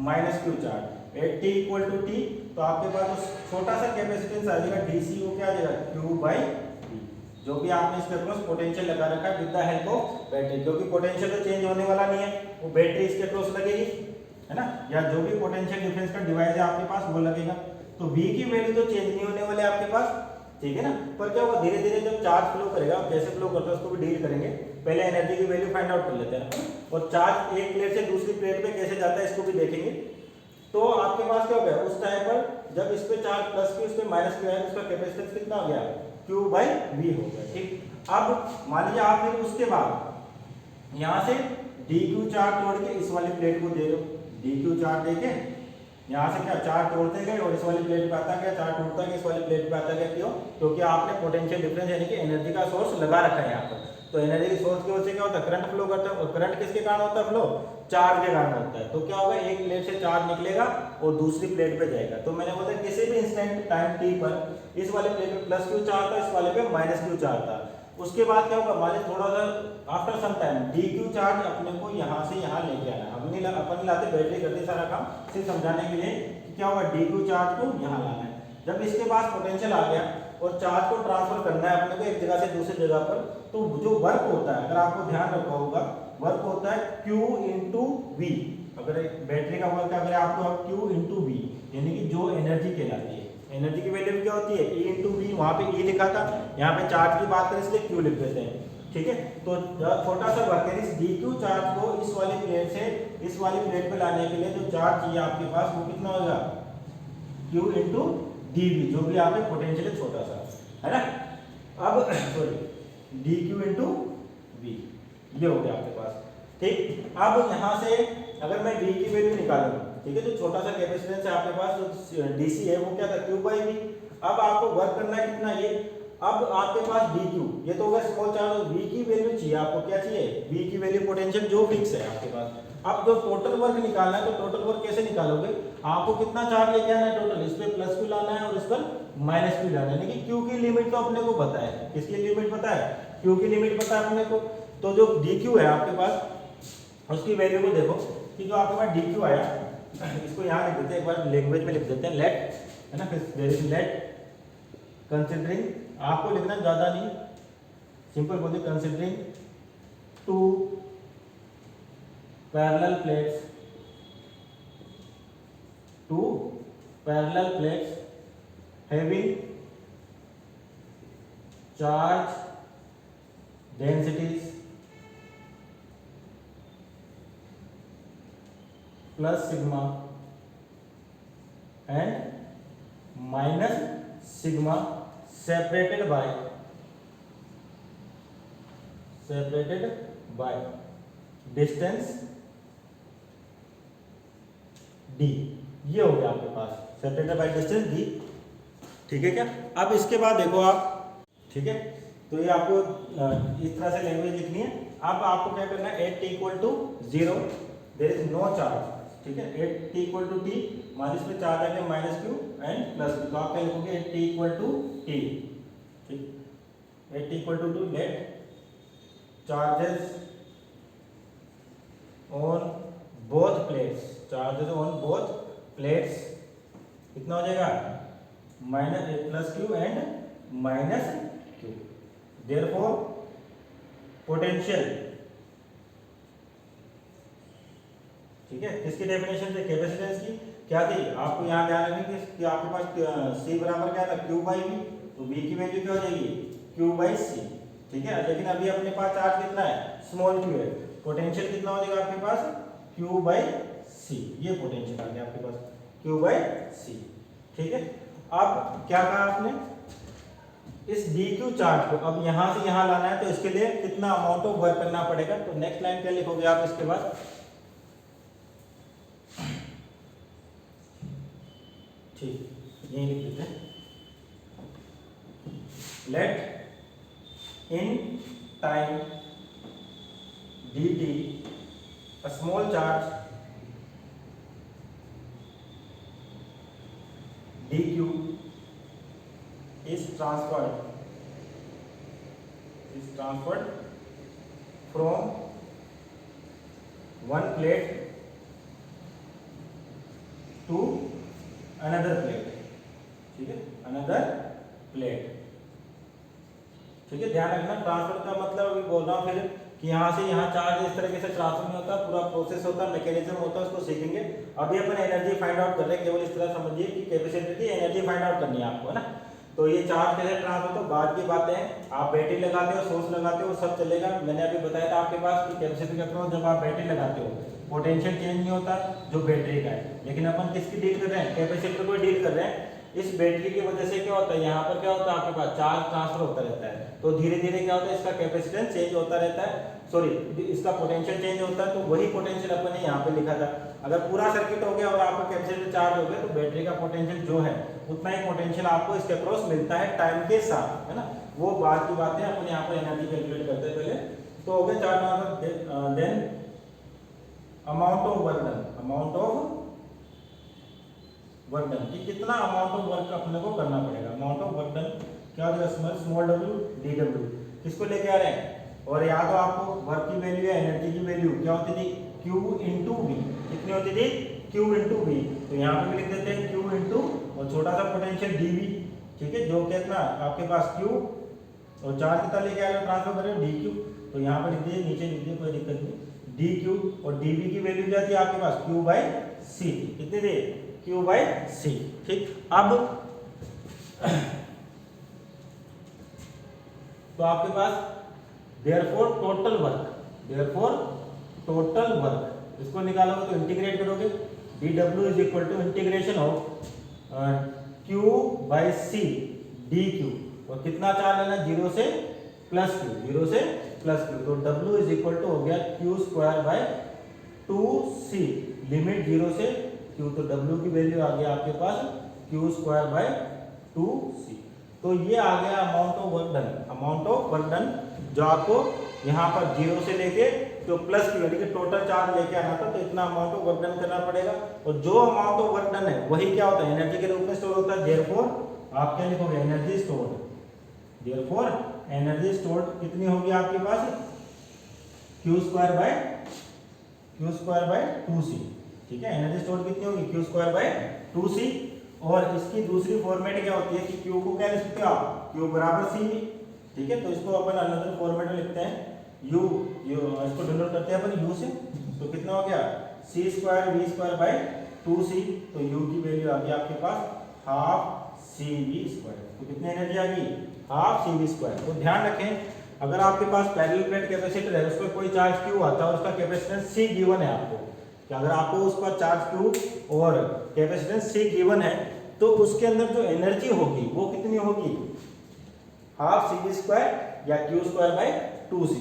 Speaker 1: minus q charge, at T equal to t, तो आपके पास छोटा सा कैपेसिटेंस आ जाएगा डीसी, वो क्या आ जाएगा, क्यू बाई वी, जो भी आपने इसके अक्रॉस पोटेंशियल लगा रखा है with the help of battery, क्योंकि पोटेंशियल तो चेंज होने वाला नहीं है, वो बैटरी इसके अक्रॉस लगेगी, है ना, या जो भी पोटेंशियल डिफरेंस का डिवाइस है आपके पास वो लगेगा, तो V की वैल्यू तो चेंज नहीं होने वाले आपके पास, ठीक है ना। पर क्या होगा, धीरे धीरे जब चार्ज फ्लो करेगा, कैसे फ्लो करता है उसको भी डील करेंगे, पहले एनर्जी की वैल्यू फाइंड आउट कर लेते हैं, और चार्ज एक प्लेट से दूसरी प्लेट पे कैसे जाता है इसको भी देखेंगे। तो आपके पास क्या हो गया, उस टाइम पर जब इस पे चार्ज प्लस क्यू, इस पे माइनस क्यू है, उसका कैपेसिटेंस कितना हो गया, क्यू बाई वी हो गया, ठीक। अब मान लीजिए आप फिर उसके बाद यहाँ से डी क्यू चार्ज तोड़ के इस वाली प्लेट को दे दो, डी क्यू चार्ज देके यहाँ से क्या चार्ज तोड़ते गए और इस वाली प्लेट पे आता गया, चार्ज टूटता गया, इस वाली प्लेट पे आता गया, क्यों, क्योंकि आपने पोटेंशियल डिफरेंस यानी कि एनर्जी का सोर्स लगा रखा है यहाँ पर। तो एनर्जी की सोर्स की वजह से क्या होता है, करंट फ्लो करता है, और करंट किसके कारण होता है फ्लो, चार्ज के कारण होता है। तो क्या होगा, एक प्लेट से चार्ज निकलेगा और दूसरी प्लेट पे जाएगा। तो मैंने बोला किसी भी इंस्टेंट टाइम टी पर इस वाले प्लेट पे प्लस क्यू चार्ज था, इस वाले पे माइनस क्यू चार्ज था। उसके बाद क्या होगा, मान लीजिए थोड़ा सा after some time d q charge अपने को यहाँ से यहाँ लेके आना है, अपन लाते बैटरी करते सारा काम, सिर्फ समझाने के लिए क्या होगा, डी क्यू चार्ज को यहाँ लाना है। जब इसके पास पोटेंशियल आ गया और चार्ज को ट्रांसफर करना है अपने को एक जगह से दूसरी जगह पर, तो जो वर्क होता है, अगर आपको ध्यान रखा होगा, वर्क होता है Q इंटू वी। अगर बैटरी का वर्क अगर आपको Q इंटू वी, यानी कि जो एनर्जी कहलाती है, एनर्जी की वैल्यू क्या होती है, E इंटू वी, वहाँ पे E लिखा था, यहाँ पे चार्ज की बात करें इसलिए Q लिख देते हैं, ठीक है। तो छोटा सा वर्क है, इस डी क्यू चार्ज को इस वाली प्लेट से इस वाली प्लेट पे लाने के लिए जो चार्ज चाहिए आपके पास वो कितना होगा, Q इंटू डी वी, जो भी आपके पोटेंशियल है छोटा सा, है ना। अब sorry d q into v, ये हो गया आपके पास, ठीक। अब यहाँ से अगर मैं डी की वैल्यू निकालूंगा, ठीक है, जो छोटा सा कैपेसिटेंस है आपके पास, जो डीसी है वो क्या था, क्यू बाई वी। अब आपको वर्क करना है कितना, ये, अब आपके पास डी क्यू, ये तो होगा स्मॉल चार्ज, वी की वैल्यू चाहिए आपको, क्या चाहिए, वी की वैल्यू पोटेंशियल जो फिक्स है आपके पास। अब जो टोटल वर्क निकालना है, तो टोटल वर्क कैसे निकालोगे, आपको कितना चार्ज लेके आना है टोटल, इस पे प्लस क्यू लाना है और इस पर माइनस क्यू लाना है, यानी कि क्यू की लिमिट तो अपने को पता है, किसकी लिमिट पता है, क्यू की लिमिट पता है अपने को। तो जो डी क्यू है आपके पास, उसकी वैल्यू को देखो कि जो आपके पास डी क्यू आया, इसको यहाँ लिख देते हैं, एक बार लैंग्वेज में लिख देते हैं, लेट, है ना, देयर इज लेट कंसिडरिंग, आपको लिखना ज्यादा नहीं, सिंपल बोलिए, considering two parallel plates, two parallel plates having charge densities plus sigma and minus sigma separated by distance d, ये हो गया आपके पास सेपरेटेड बाय डिस्टेंस d, ठीक है क्या। अब इसके बाद देखो आप, ठीक है, तो ये आपको इस तरह से लैंग्वेज लिखनी है। अब आपको क्या करना है, at T equal to 0 there is no charge, ठीक है, at T equal to T, minus में चार्ज आ गया minus Q and plus Q, तो आप क्या लिखोगे, at T equal to T, ठीक। At equal to let charges on both plates, charges on both plates कितना हो जाएगा minus A plus Q and minus Q. Therefore potential, ठीक है, किसकी डेफिनेशन से कैपेसिटेंस की क्या थी आपको यहाँ ध्यान रखना कि आपके पास C बराबर क्या था Q बाई V, तो V की वैल्यू क्या हो जाएगी Q बाई C, ठीक है। लेकिन अभी अपने पास चार्ज कितना है स्मॉल q है, पोटेंशियल कितना हो जाएगा आपके पास Q बाई C, ये पोटेंशियल आ गया आपके पास Q बाई C, ठीक है। अब क्या कहा आपने, इस dq चार्ज को अब यहां से यहां लाना है, तो इसके लिए कितना अमाउंट ऑफ वर्क करना पड़ेगा, तो नेक्स्ट लाइन क्या लिखोगे आप इसके बाद, ठीक, यही लिख देते हैं, let in time dt a small charge dq is transferred from one plate to another plate, ठीक है, another plate, ठीक है। ध्यान रखना ट्रांसफर का मतलब अभी बोल रहा हूँ फिर कि यहाँ से यहाँ चार्ज इस तरीके से ट्रांसफर नहीं होता, पूरा प्रोसेस होता है, मैकेनिज्म होता है, उसको सीखेंगे। अभी अपन एनर्जी फाइंड आउट कर रहे हैं, केवल इस तरह समझिए कि कैपेसिटी की एनर्जी फाइंड आउट करनी है आपको, है ना। तो ये चार्ज कैसे ट्रांसफर होता है बाद की बातें हैं, आप बैटरी लगाते हो सोर्स लगाते हो सब चलेगा। मैंने अभी बताया था आपके पास कि कैपेसिटी का क्रॉस जब आप बैटरी लगाते हो पोटेंशियल चेंज नहीं होता जो बैटरी का है, लेकिन अपन किसकी डील कर रहे हैं कैपेसिटर को डील कर रहे हैं। इस बैटरी की वजह से क्या होता है यहाँ पर क्या होता है आपके पास चार्ज ट्रांसफर होता रहता है, तो धीरे धीरे क्या होता है इसका कैपेसिटेंस चेंज होता रहता है, सॉरी इसका पोटेंशियल चेंज होता है। तो वही पोटेंशियल अपन ने यहाँ पे लिखा था। अगर पूरा सर्किट हो गया और आपका कैपेसिटर चार्ज हो गया तो बैटरी का पोटेंशियल जो है उतना ही पोटेंशियल आपको इसके अक्रॉस मिलता है टाइम के साथ, है ना। वो बाद की बातें अपन यहाँ पर एनर्जी कैलकुलेट करते हैं पहले। तो हो गया charge transfer, then amount of work done, amount of work done कि कितना अमाउंट ऑफ वर्क अपने को करना पड़ेगा। अमाउंट ऑफ वर्क डन क्या हो जाएगा स्मॉल w dw, किसको लेके आ रहे हैं, और या तो आपको वर्क की वैल्यू या एनर्जी की वैल्यू क्या होती थी q इंटू वी, कितनी होती थी q इंटू वी, तो यहाँ पे भी लिख देते हैं q इंटू और छोटा सा पोटेंशियल dv, ठीक है, जो कितना आपके पास q और चार्ज कितना लेके आ रहे हो ट्रांसफर कर रहे हो dq, तो यहाँ पर लिख दीजिए नीचे लिख दीजिए कोई दिक्कत नहीं, dq और dv की वैल्यू क्या थी आपके पास q बाई c, कितनी थी q बाई c, ठीक। अब तो आपके पास देयरफॉर टोटल वर्क इसको निकालोगे तो इंटीग्रेट करोगे dw is equal to integration of q by c dq, और कितना चार्ज लेना 0 से प्लस q, 0 से प्लस q, तो w इज इक्वल टू हो गया q square by 2c, limit 0 से q, तो w की वैल्यू आ गया आपके पास q स्क्वायर बाई 2c। तो ये आ गया amount of work done, amount of work done जो आपको यहाँ पर 0 से लेके तो प्लस की यानी कि टोटल चार्ज लेके आना था, तो इतना अमाउंट ऑफ वर्क डन करना पड़ेगा। और जो अमाउंट ऑफ वर्क डन है वही क्या होता है एनर्जी के रूप में स्टोर होता है। देयरफॉर आप क्या लिखोगे energy stored, therefore energy stored कितनी होगी आपके पास q स्क्वायर बाय 2c, ठीक है। एनर्जी स्टोर्ड कितनी होगी q स्क्वायर बाय 2c, और इसकी दूसरी फॉर्मेट क्या होती है कि q को क्या लिख सकते हो आप q बराबर c, ठीक है। तो इसको अपन अनदर फॉर्मेट में लिखते हैं u, इसको डिनोट करते हैं अपन u से, तो कितना हो गया c square v square by 2c, तो u की वैल्यू आ गई आपके पास हाफ cv स्क्वायर, तो कितनी एनर्जी आ गई हाफ cv स्क्वायर। तो ध्यान रखें अगर आपके पास पैरेलल प्लेट कैपेसिटर है उस पर कोई चार्ज q आता है और उसका कैपेसिटेंस c गिवन है आपको, कि अगर आपको उस पर चार्ज q और कैपेसिटेंस c गिवन है तो उसके अंदर जो एनर्जी होगी वो कितनी होगी हाफ cv स्क्वायर या q स्क्वायर बाय 2c।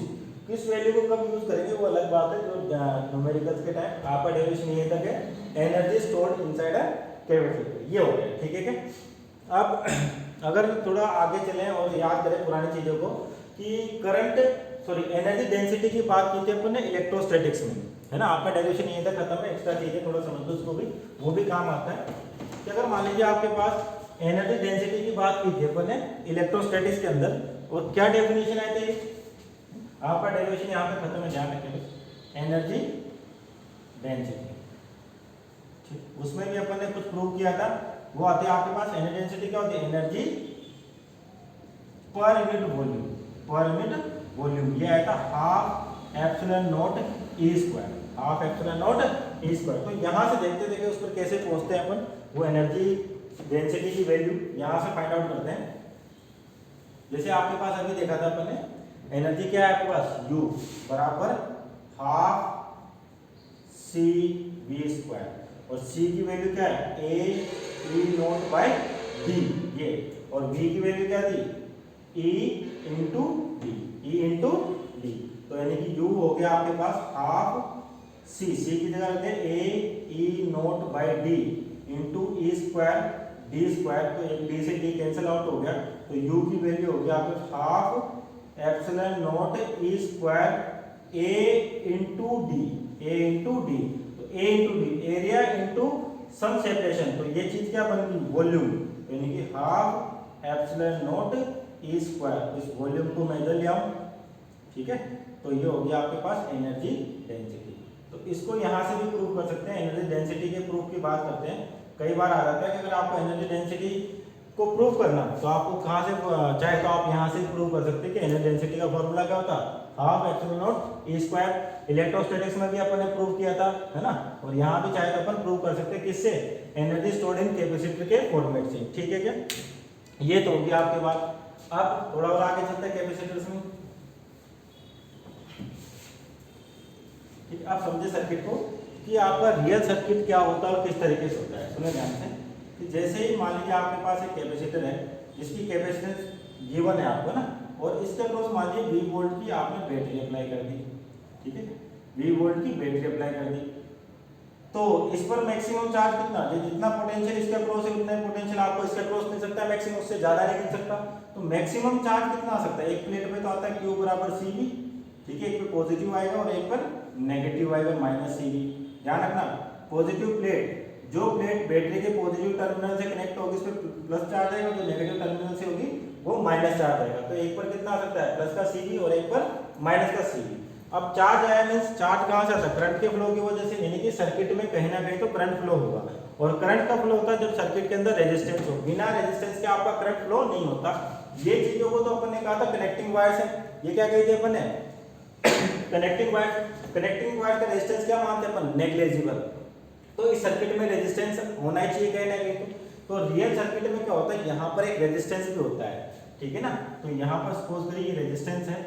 Speaker 1: किस वैल्यू को कब यूज करेंगे वो अलग बात है, जो न्यूमेरिकल्स के टाइम आपका डेरिवेशन ये तक है energy stored inside a capacitor, ये हो गया, ठीक है क्या। अब अगर थोड़ा आगे चलें और याद करें पुरानी चीजों को कि करंट एनर्जी डेंसिटी की बात की थी अपन ने इलेक्ट्रोस्टैटिक्स में, है ना। आपका डेरिवेशन यहीं तक खत्म है, एक्स्ट्रा चीजें थोड़ा समझ लो उसको भी, वो भी काम आता है कि अगर मान लीजिए आपके पास एनर्जी डेंसिटी की बात की थी अपन ने इलेक्ट्रोस्टैटिक्स के अंदर, और क्या डेफिनेशन आए थे, आपका डेरिवेशन यहाँ पे खत्म है, ध्यान रखिए, एनर्जी डेंसिटी, ठीक। उसमें भी अपन ने कुछ प्रूव किया था, वो आते हैं आपके पास एनर्जी डेंसिटी क्या होती है, energy per unit volume, per unit volume, ये आया था half epsilon not E square, half epsilon not E square. तो यहाँ से देखते देखिए उस पर कैसे पहुंचते हैं अपन, वो एनर्जी डेंसिटी की वैल्यू यहाँ से फाइंड आउट करते हैं। जैसे आपके पास अभी देखा था अपन ने, एनर्जी क्या है आपके पास, U बराबर हाफ सी वी स्क्वायर, और C की वैल्यू क्या है, A E naught by D ये, और V की वैल्यू क्या थी, E into D, E into D. तो यानी कि U हो गया आपके पास हाफ C की जगह रखते हैं A E naught by D into E square D square, तो एक डी से डी कैंसिल आउट हो गया, तो U की वैल्यू हो गया आपके half epsilon not E square A into D, A into D, तो ए into D area into sum separation, तो ये चीज क्या बन गई, वॉल्यूम, यानी कि half epsilon not E square, इस वॉल्यूम को मेजर लिया, ठीक है। तो ये हो गया आपके पास एनर्जी डेंसिटी। तो इसको यहाँ से भी प्रूव कर सकते हैं, एनर्जी डेंसिटी के प्रूफ की बात करते हैं। कई बार आ जाता है कि अगर आपको एनर्जी डेंसिटी को प्रूव करना, तो आपको कहाँ से, चाहे तो आप यहाँ से प्रूव कर सकते हैं कि एनर्जी डेंसिटी का फॉर्मूला क्या होता है, half epsilon not E square. Electrostatics में भी अपन ने प्रूव किया था, है ना, और यहाँ भी चाहे तो अपन प्रूव कर सकते हैं किससे, एनर्जी स्टोर्ड इन कैपेसिटर के फॉर्मेट से, ठीक है क्या। ये तो होगी आपके बात। अब थोड़ा और आगे चलते हैं कैपेसिटर्स में, ठीक। आप समझे सर्किट को कि आपका रियल सर्किट क्या होता है और किस तरीके से होता है। सुनो ध्यान से कि जैसे ही मान लीजिए आपके पास एक कैपेसिटर है जिसकी कैपेसिटेंस गिवन है आपको ना, और इसके अक्रॉस मान लीजिए 20 वोल्ट की आपने बैटरी अप्लाई कर दी, ठीक है, 20 वोल्ट की बैटरी अप्लाई कर दी, तो इस पर मैक्सिमम चार्ज कितना, जितना पोटेंशियल इसके अक्रॉस है उतना पोटेंशियल आपको इसके अक्रॉस मिल सकता है, मैक्सिमम उससे ज्यादा नहीं मिल सकता। तो मैक्सिमम चार्ज कितना आ सकता है, एक प्लेट में तो आता है Q बराबर CV, ठीक है, एक पे पॉजिटिव आएगा और एक पर नेगेटिव आएगा माइनस CV। ध्यान रखना, पॉजिटिव प्लेट, जो प्लेट बैटरी के पॉजिटिव टर्मिनल से कनेक्ट होगी उस पर प्लस चार्ज आएगा, जो नेगेटिव टर्मिनल से होगी वो माइनस चार्ज आएगा। तो एक पर कितना आ सकता है, प्लस का CV और एक पर माइनस का CV। अब चार्ज आया मींस चार्ज कहाँ से आता है, करंट के फ्लो की वजह से, यानी कि सर्किट में कहीं ना कहीं तो करंट फ्लो होगा, और करंट का फ्लो होता है जब सर्किट के अंदर रेजिस्टेंस हो, बिना रेजिस्टेंस के आपका करंट फ्लो नहीं होता। ये चीजों को तो अपन ने कहा था कनेक्टिंग वायर्स है, ये क्या कही थी अपन ने, कनेक्टिंग वायर का रेजिस्टेंस क्या मानते हैं अपन, नेग्लिजिबल। तो इस सर्किट में रेजिस्टेंस होना ही चाहिए कहीं ना कहीं। तो रियल सर्किट में क्या होता है, यहाँ पर एक रेजिस्टेंस भी होता है, ठीक है ना। तो यहाँ पर सपोज करिए ये रेजिस्टेंस है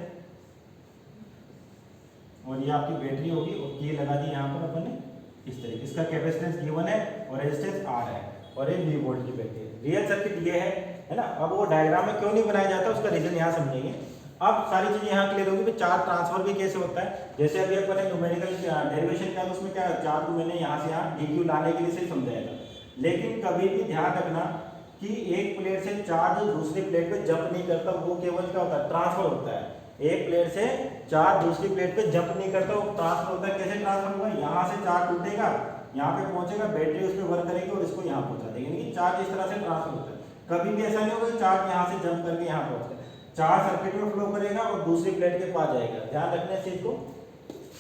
Speaker 1: और ये आपकी बैटरी होगी, और ये लगा दी यहाँ पर अपन ने इस तरीके, इसका कैपेसिटेंस गिवन है और रेजिस्टेंस R है, और ये 20 वोल्ट की बैटरी है। रियल सर्किट ये है ना। अब वो डायग्राम में क्यों नहीं बनाया जाता उसका रीजन यहाँ समझेंगे। अब सारी चीजें यहाँ क्लियर होगी कि चार्ज ट्रांसफर भी कैसे होता है। जैसे अभी अपन ने न्यूमेरिकल डेरिवेशन किया तो उसमें क्या चार्ज को मैंने यहाँ से यहाँ dq लाने के लिए से समझाया था, लेकिन कभी भी ध्यान रखना कि एक प्लेट से चार्ज दूसरी प्लेट पे जंप नहीं करता, वो केवल क्या होता है, ट्रांसफर होता है। एक प्लेट से चार्ज दूसरी प्लेट पे जंप नहीं करता, वो ट्रांसफर होता है। कैसे ट्रांसफर होगा, यहाँ से चार्ज टूटेगा, यहाँ पे पहुंचेगा, बैटरी उस पर वर्क करेगी और इसको यहाँ पहुंचा देगी, यानी कि चार्ज इस तरह से ट्रांसफर होता है। कभी भी ऐसा नहीं होगा चार्ज यहाँ से जंप करके यहाँ पहुंच गया, चार्ज सर्किट में फ्लो करेगा और दूसरी प्लेट के पास जाएगा। ध्यान रखना इस चीज को।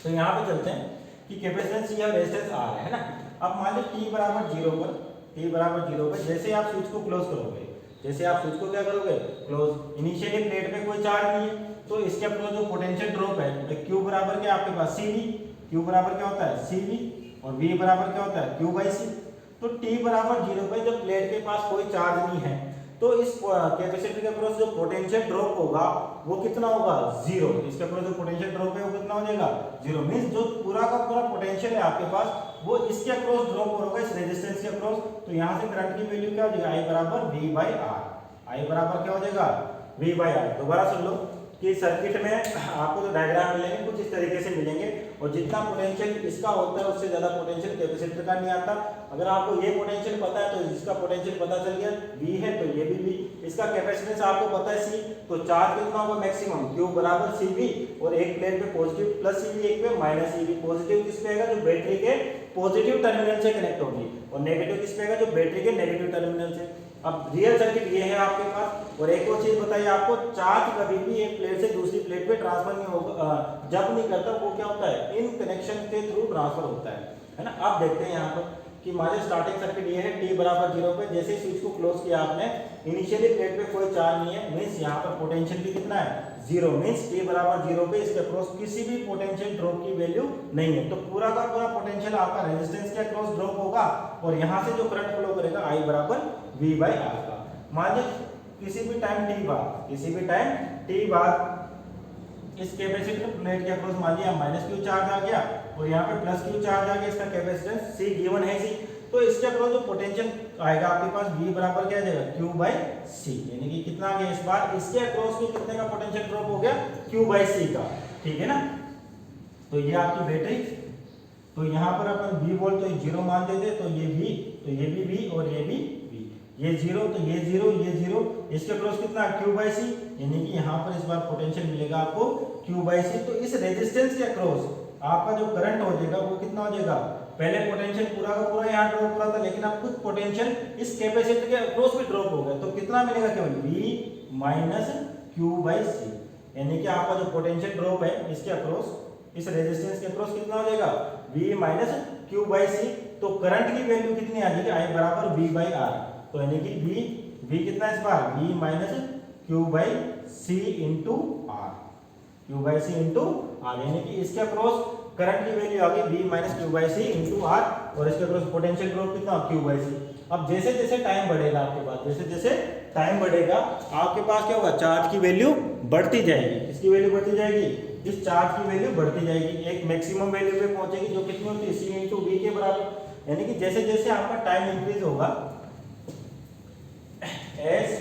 Speaker 1: तो यहाँ पे चलते हैं कि कैपेसिटेंस या रेजिस्टेंस R है ना। अब मान लीजिए t बराबर 0 पर, t बराबर 0 पर जैसे आप स्विच को क्लोज करोगे, जैसे आप स्विच को क्या करोगे, क्लोज, इनिशियली प्लेट पे कोई चार्ज नहीं है, तो इसके अपना जो पोटेंशियल ड्रॉप है Q बराबर क्या आपके पास CV, Q बराबर क्या होता है CV, और V बराबर क्या होता है Q/C। तो t बराबर 0 पे जब प्लेट के पास कोई चार्ज नहीं है तो इस कैपेसिटर के अक्रॉस जो पोटेंशियल ड्रॉप होगा वो कितना होगा, 0। इसके अक्रॉस जो पोटेंशियल ड्रॉप है वो कितना हो जाएगा, 0। मींस जो पूरा का पूरा पोटेंशियल है आपके पास वो इसके अक्रॉस ड्रॉप होगा, इस रेजिस्टेंस के अक्रॉस। तो यहाँ से करंट की वैल्यू क्या हो जाएगा, I बराबर V/R। I बराबर क्या हो जाएगा, V/R। दोबारा सुन लो कि सर्किट में आपको जो डायग्राम मिलेंगे कुछ इस तरीके से मिलेंगे, और जितना पोटेंशियल इसका होता है उससे ज्यादा पोटेंशियल कैपेसिटर का नहीं आता। अगर आपको ये पोटेंशियल पता है तो इसका पोटेंशियल पता चल गया, V है तो ये भी V। इसका कैपेसिटेंस आपको पता है C, तो चार्ज कितना होगा मैक्सिमम, Q बराबर CV, और एक प्लेट पे पॉजिटिव प्लस CV, एक पे माइनस CV। पॉजिटिव किस पे आएगा, जो बैटरी के पॉजिटिव टर्मिनल से कनेक्ट होगी और नेगेटिव किस पे आएगा, जो बैटरी के नेगेटिव टर्मिनल से। अब रियल सर्किट ये है आपके पास। और एक और चीज बताइए आपको, चार्ज कभी भी एक प्लेट से दूसरी प्लेट पे ट्रांसफर नहीं होगा, जब नहीं करता वो क्या होता है, इन कनेक्शन के थ्रू ट्रांसफर होता है ना। अब देखते हैं यहाँ पर कि हमारे स्टार्टिंग सर्किट ये है, t बराबर 0 पे जैसे ही स्विच को क्लोज किया आपने, इनिशियली प्लेट पे कोई चार्ज नहीं है, मींस यहाँ पर पोटेंशियल भी कितना है, 0, मींस t बराबर 0 पे इसके अक्रॉस किसी भी पोटेंशियल ड्रॉप की वैल्यू नहीं है। तो पूरा का पूरा पोटेंशियल आपका रेजिस्टेंस के अक्रॉस ड्रॉप होगा और यहाँ से जो करंट फ्लो करेगा I बराबर V बाई R का। मान लीजिए किसी भी टाइम t बाद इस कैपेसिटर प्लेट के अक्रॉस मान लिया -q चार्ज आ गया और यहाँ पे +q चार्ज आ गया, इसका कैपेसिटेंस C गिवन है C। तो इसके अक्रॉस जो पोटेंशियल आएगा आपके पास V बराबर क्या आ जाएगा, Q बाई C, यानी कि कितना आ गया इस बार इसके अक्रॉस में कितने का पोटेंशियल ड्रॉप हो गया, Q बाई C का, ठीक है ना। तो ये आपकी बैटरी, तो यहाँ पर अपन V बोल तो 0 मान देते, तो ये V, तो ये भी V और ये भी V, ये 0 तो ये 0, ये 0, इसके अक्रॉस कितना Q बाई C, यानी कि यहाँ पर इस बार पोटेंशियल मिलेगा आपको Q बाई C। तो इस रेजिस्टेंस के अक्रॉस आपका जो करंट हो जाएगा वो कितना हो जाएगा, पहले पोटेंशियल पूरा का पूरा यहाँ ड्रॉप हो रहा था, लेकिन अब कुछ पोटेंशियल इस कैपेसिटर के अक्रॉस भी ड्रॉप हो गया, तो कितना मिलेगा केवल V minus Q by C, यानी कि आपका जो पोटेंशियल ड्रॉप है इसके अक्रॉस, इस रेजिस्टेंस के अक्रॉस कितना हो जाएगा, V minus Q by C। तो करंट की वैल्यू कितनी आ जाएगी, I बराबर V बाई R, तो यानी कि V कितना इस बार, V minus Q by C into R, Q by C into R, यानी कि इसके अक्रॉस करंट की वैल्यू आ गई V minus Q by C into R और इसके अक्रॉस पोटेंशियल ड्रॉप कितना, Q बाई C। अब जैसे जैसे टाइम बढ़ेगा आपके पास, जैसे जैसे टाइम बढ़ेगा आपके पास क्या होगा, चार्ज की वैल्यू बढ़ती जाएगी, किसकी वैल्यू बढ़ती जाएगी, इस चार्ज की वैल्यू बढ़ती जाएगी, एक मैक्सिमम वैल्यू पे पहुंचेगी जो कितनी होती है, C इंटू V के बराबर। यानी कि जैसे जैसे आपका टाइम इंक्रीज होगा, एज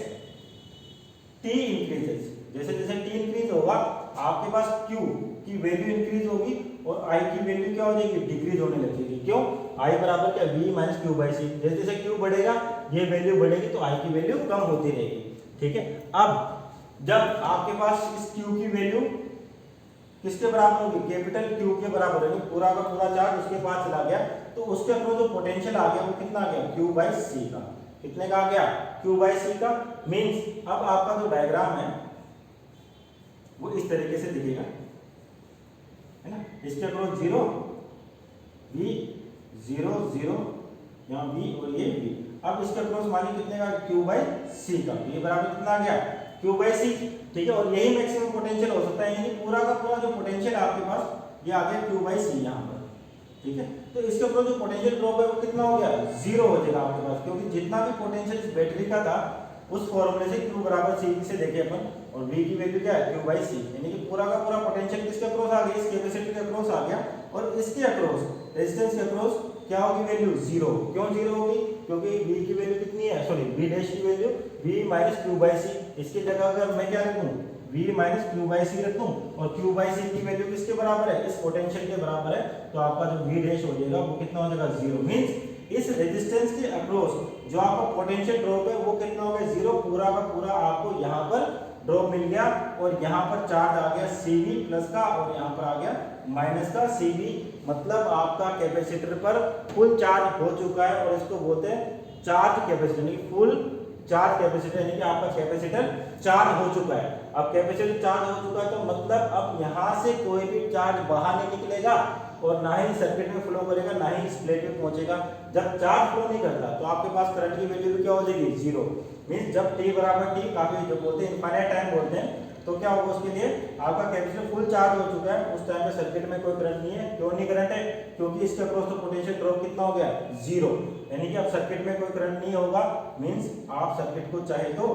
Speaker 1: t इंक्रीजेस, जैसे जैसे t इंक्रीज होगा आपके पास Q की वैल्यू इंक्रीज होगी और I की वैल्यू क्या हो जाएगी, डिक्रीज होने लगेगी। क्यों, I बराबर क्या, V minus Q by C, जैसे जैसे Q बढ़ेगा ये वैल्यू बढ़ेगी तो I की वैल्यू कम होती रहेगी, ठीक है। अब जब आपके पास इस Q की वैल्यू किसके बराबर होगी, कैपिटल Q के बराबर, यानी पूरा का पूरा चार्ज उसके पास चला गया, तो उसके अक्रॉस जो पोटेंशियल आ गया वो कितना आ गया, Q बाई C का, कितने का आ गया, Q बाई C का। मींस अब आपका जो डायग्राम है वो इस तरीके से दिखेगा, है ना, इसके अक्रॉस 0 V 0 0, यहाँ V और ये V। अब इसके अक्रॉस मानिए कितने का, Q बाई C का, ये बराबर कितना आ गया, Q बाई C, ठीक है। और यही मैक्सिमम पोटेंशियल हो सकता है, यानी पूरा का पूरा जो पोटेंशियल आपके पास ये आ गया Q बाई C यहाँ पर, ठीक है। तो इसके ऊपर जो पोटेंशियल ड्रॉप है वो कितना हो गया, 0 हो जाएगा आपके पास, क्योंकि जितना भी पोटेंशियल इस बैटरी का था उस फॉर्मूले से Q बराबर C से देखे अपन, और V की वैल्यू क्या है, Q बाई C, यानी कि पूरा का पूरा पोटेंशियल किसके अक्रॉस आ गया, इस कैपेसिटर के अक्रॉस आ गया, और इसके अक्रॉस रेजिस्टेंस के अक्रॉस क्या होगी वैल्यू, 0। क्यों 0 होगी, क्योंकि V की वैल्यू कितनी है, सॉरी V डैश की value V minus Q by C, इसकी जगह अगर मैं क्या रखूं, V minus Q by C रख दूं, और Q बाई C की वैल्यू किसके बराबर है, इस पोटेंशियल के बराबर है, तो आपका जो V डैश हो जाएगा वो कितना हो जाएगा, 0। मींस इस रेजिस्टेंस के अक्रॉस जो आपका पोटेंशियल ड्रॉप है वो कितना हो गया, 0, पूरा का पूरा आपको यहाँ पर ड्रॉप मिल गया, और यहाँ पर चार्ज आ गया CV प्लस का, और यहाँ पर आ गया माइनस का CV, मतलब आपका कैपेसिटर पर फुल चार्ज हो चुका है, और इसको बोलते हैं चार्ज कैपेसिटर, यानी फुल चार्ज कैपेसिटर, यानी कि आपका कैपेसिटर चार्ज हो चुका है। अब कैपेसिटर चार्ज हो चुका है तो मतलब अब यहाँ से कोई भी चार्ज बाहर नहीं निकलेगा और ना ही सर्किट में फ्लो करेगा, ना ही इस प्लेट में पहुंचेगा। जब चार्ज फ्लो नहीं करता तो आपके पास करंट की वैल्यू भी क्या हो जाएगी, 0। मींस जब t बराबर t, काफी जो बोलते हैं इनफाइनाइट टाइम बोलते हैं, तो क्या होगा उसके लिए, आपका कैपेसिटर फुल चार्ज हो चुका है, उस टाइम पे सर्किट में कोई करंट नहीं है। क्यों नहीं करंट है, क्योंकि इसके अक्रॉस तो पोटेंशियल ड्रॉप कितना हो गया, 0, यानी कि अब सर्किट में कोई करंट नहीं होगा। मींस आप सर्किट को चाहे तो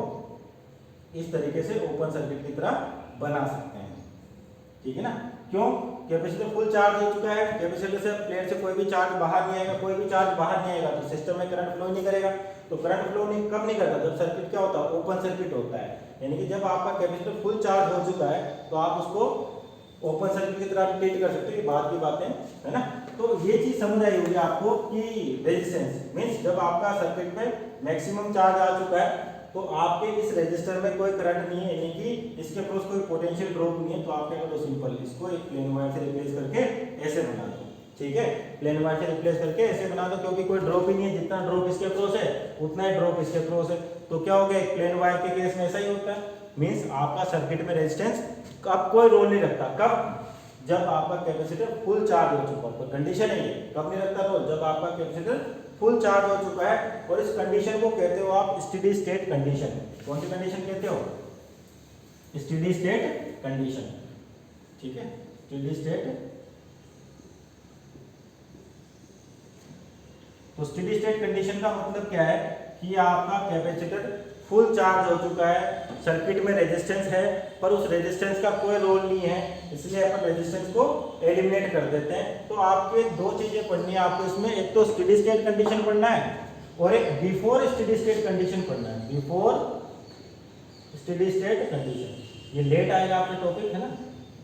Speaker 1: इस तरीके से ओपन सर्किट की तरह बना सकते हैं, ठीक है ना। क्यों, कैपेसिटर फुल चार्ज हो चुका है, कैपेसिटर से प्लेट से कोई भी चार्ज बाहर नहीं आएगा, कोई भी चार्ज बाहर नहीं आएगा तो सिस्टम में करंट फ्लो नहीं करेगा। तो करंट फ्लो नहीं कब नहीं करता, जब सर्किट क्या होता है, ओपन सर्किट होता है, यानी कि जब आपका कैपेसिटर फुल चार्ज हो चुका है तो आप उसको ओपन सर्किट की तरह ट्रीट कर सकते हो, ये बात की बातें है ना। तो ये चीज समझ आई होगी आपको कि रेजिस्टेंस मींस जब आपका सर्किट में मैक्सिमम चार्ज आ चुका है तो आपके इस रेजिस्टर में कोई करंट नहीं है, यानी कि इसके क्रॉस कोई पोटेंशियल ड्रॉप नहीं है, तो आप क्या करो, सिंपल इसको एक प्लेन वायर से रिप्लेस करके ऐसे बना दो, ठीक है, प्लेन वायर से रिप्लेस करके ऐसे बना दो, क्योंकि कोई ड्रॉप ही नहीं है, जितना ड्रॉप इसके अक्रॉस है उतना ही ड्रॉप इसके अक्रॉस है। तो क्या हो गया, एक प्लेन वायर के केस में ऐसा ही होता है, मींस आपका सर्किट में रेजिस्टेंस अब कोई रोल नहीं रखता। कब? जब आपका कैपेसिटर फुल चार्ज हो चुका हो। कंडीशन है ये, कब नहीं रखता रोल? जब आपका कैपेसिटर फुल चार्ज हो चुका है। और इस कंडीशन को कहते हो आप स्टेडी स्टेट कंडीशन। कौन सी कंडीशन कहते हो? स्टेडी स्टेट कंडीशन, ठीक है, स्टेडी स्टेट। तो स्टेडी स्टेट कंडीशन का मतलब क्या है कि आपका कैपेसिटर फुल चार्ज हो चुका है, सर्किट में रेजिस्टेंस है पर उस रेजिस्टेंस का कोई रोल नहीं है, इसलिए अपन रेजिस्टेंस को एलिमिनेट कर देते हैं। तो आपके दो चीजें पढ़नी है आपको इसमें, एक तो स्टेडी स्टेट कंडीशन पढ़ना है और एक बिफोर स्टेडी स्टेट कंडीशन पढ़ना है। बिफोर स्टेडी स्टेट कंडीशन, ये लेट आएगा आपका टॉपिक है ना,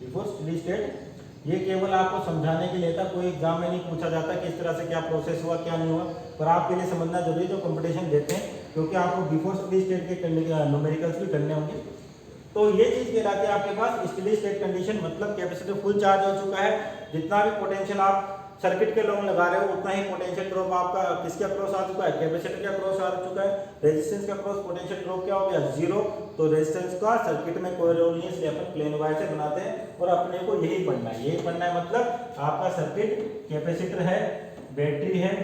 Speaker 1: बिफोर स्टेडी स्टेट। ये केवल आपको समझाने के लिए था, कोई एग्जाम में नहीं पूछा जाता कि इस तरह से क्या प्रोसेस हुआ क्या नहीं हुआ, पर आपके लिए समझना जरूरी है जो कंपटीशन देते हैं, क्योंकि आपको बिफोर स्टेडी स्टेट के न्यूमेरिकल्स भी करने होंगे। तो ये चीज कहलाती है आपके पास स्टेडी स्टेट कंडीशन, मतलब कैपेसिटर फुल चार्ज हो चुका है, जितना भी पोटेंशियल आप सर्किट के लोग लगा रहे हो उतना ही पोटेंशियल ड्रॉप आपका किसके अक्रॉस आ चुका है, कैपेसिटर के अक्रॉस आ चुका है। रेजिस्टेंस के अक्रॉस पोटेंशियल ड्रॉप क्या हो गया, जीरो। तो रेजिस्टेंस का सर्किट में कोई रोल नहीं है, इसलिए अपन प्लेन वायर से बनाते हैं और अपने को यही पढ़ना है। यही पढ़ना है मतलब आपका सर्किट कैपेसिटर है, बैटरी है,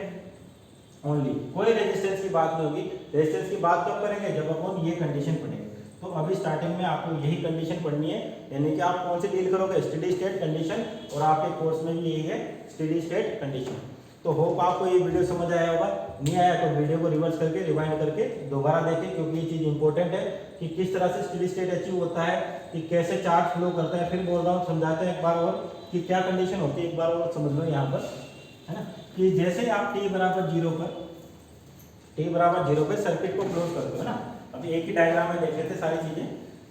Speaker 1: ओनली, कोई रेजिस्टेंस की बात नहीं होगी। रेजिस्टेंस की बात कब करेंगे, जब अपन ये कंडीशन पढ़ेंगे। तो अभी स्टार्टिंग में आपको यही कंडीशन पढ़नी है, यानी कि आप कौन से डील करोगे, स्टेडी स्टेट कंडीशन, और आपके कोर्स में भी यही है स्टेडी स्टेट कंडीशन। तो होप आपको ये वीडियो समझ आया होगा, नहीं आया तो वीडियो को रिवर्स करके रिवाइंड करके दोबारा देखें, क्योंकि ये चीज़ इंपॉर्टेंट है कि किस तरह से स्टेडी स्टेट अचीव होता है, कि कैसे चार्ज फ्लो करता है। फिर बोल रहा हूँ, समझाते हैं एक बार और कि क्या कंडीशन होती है, एक बार और समझ लो यहाँ पर, है ना, कि जैसे आप t बराबर 0 पर सर्किट को क्लोज करते हो ना, अभी एक ही डायग्राम में देख लेते सारी चीजें।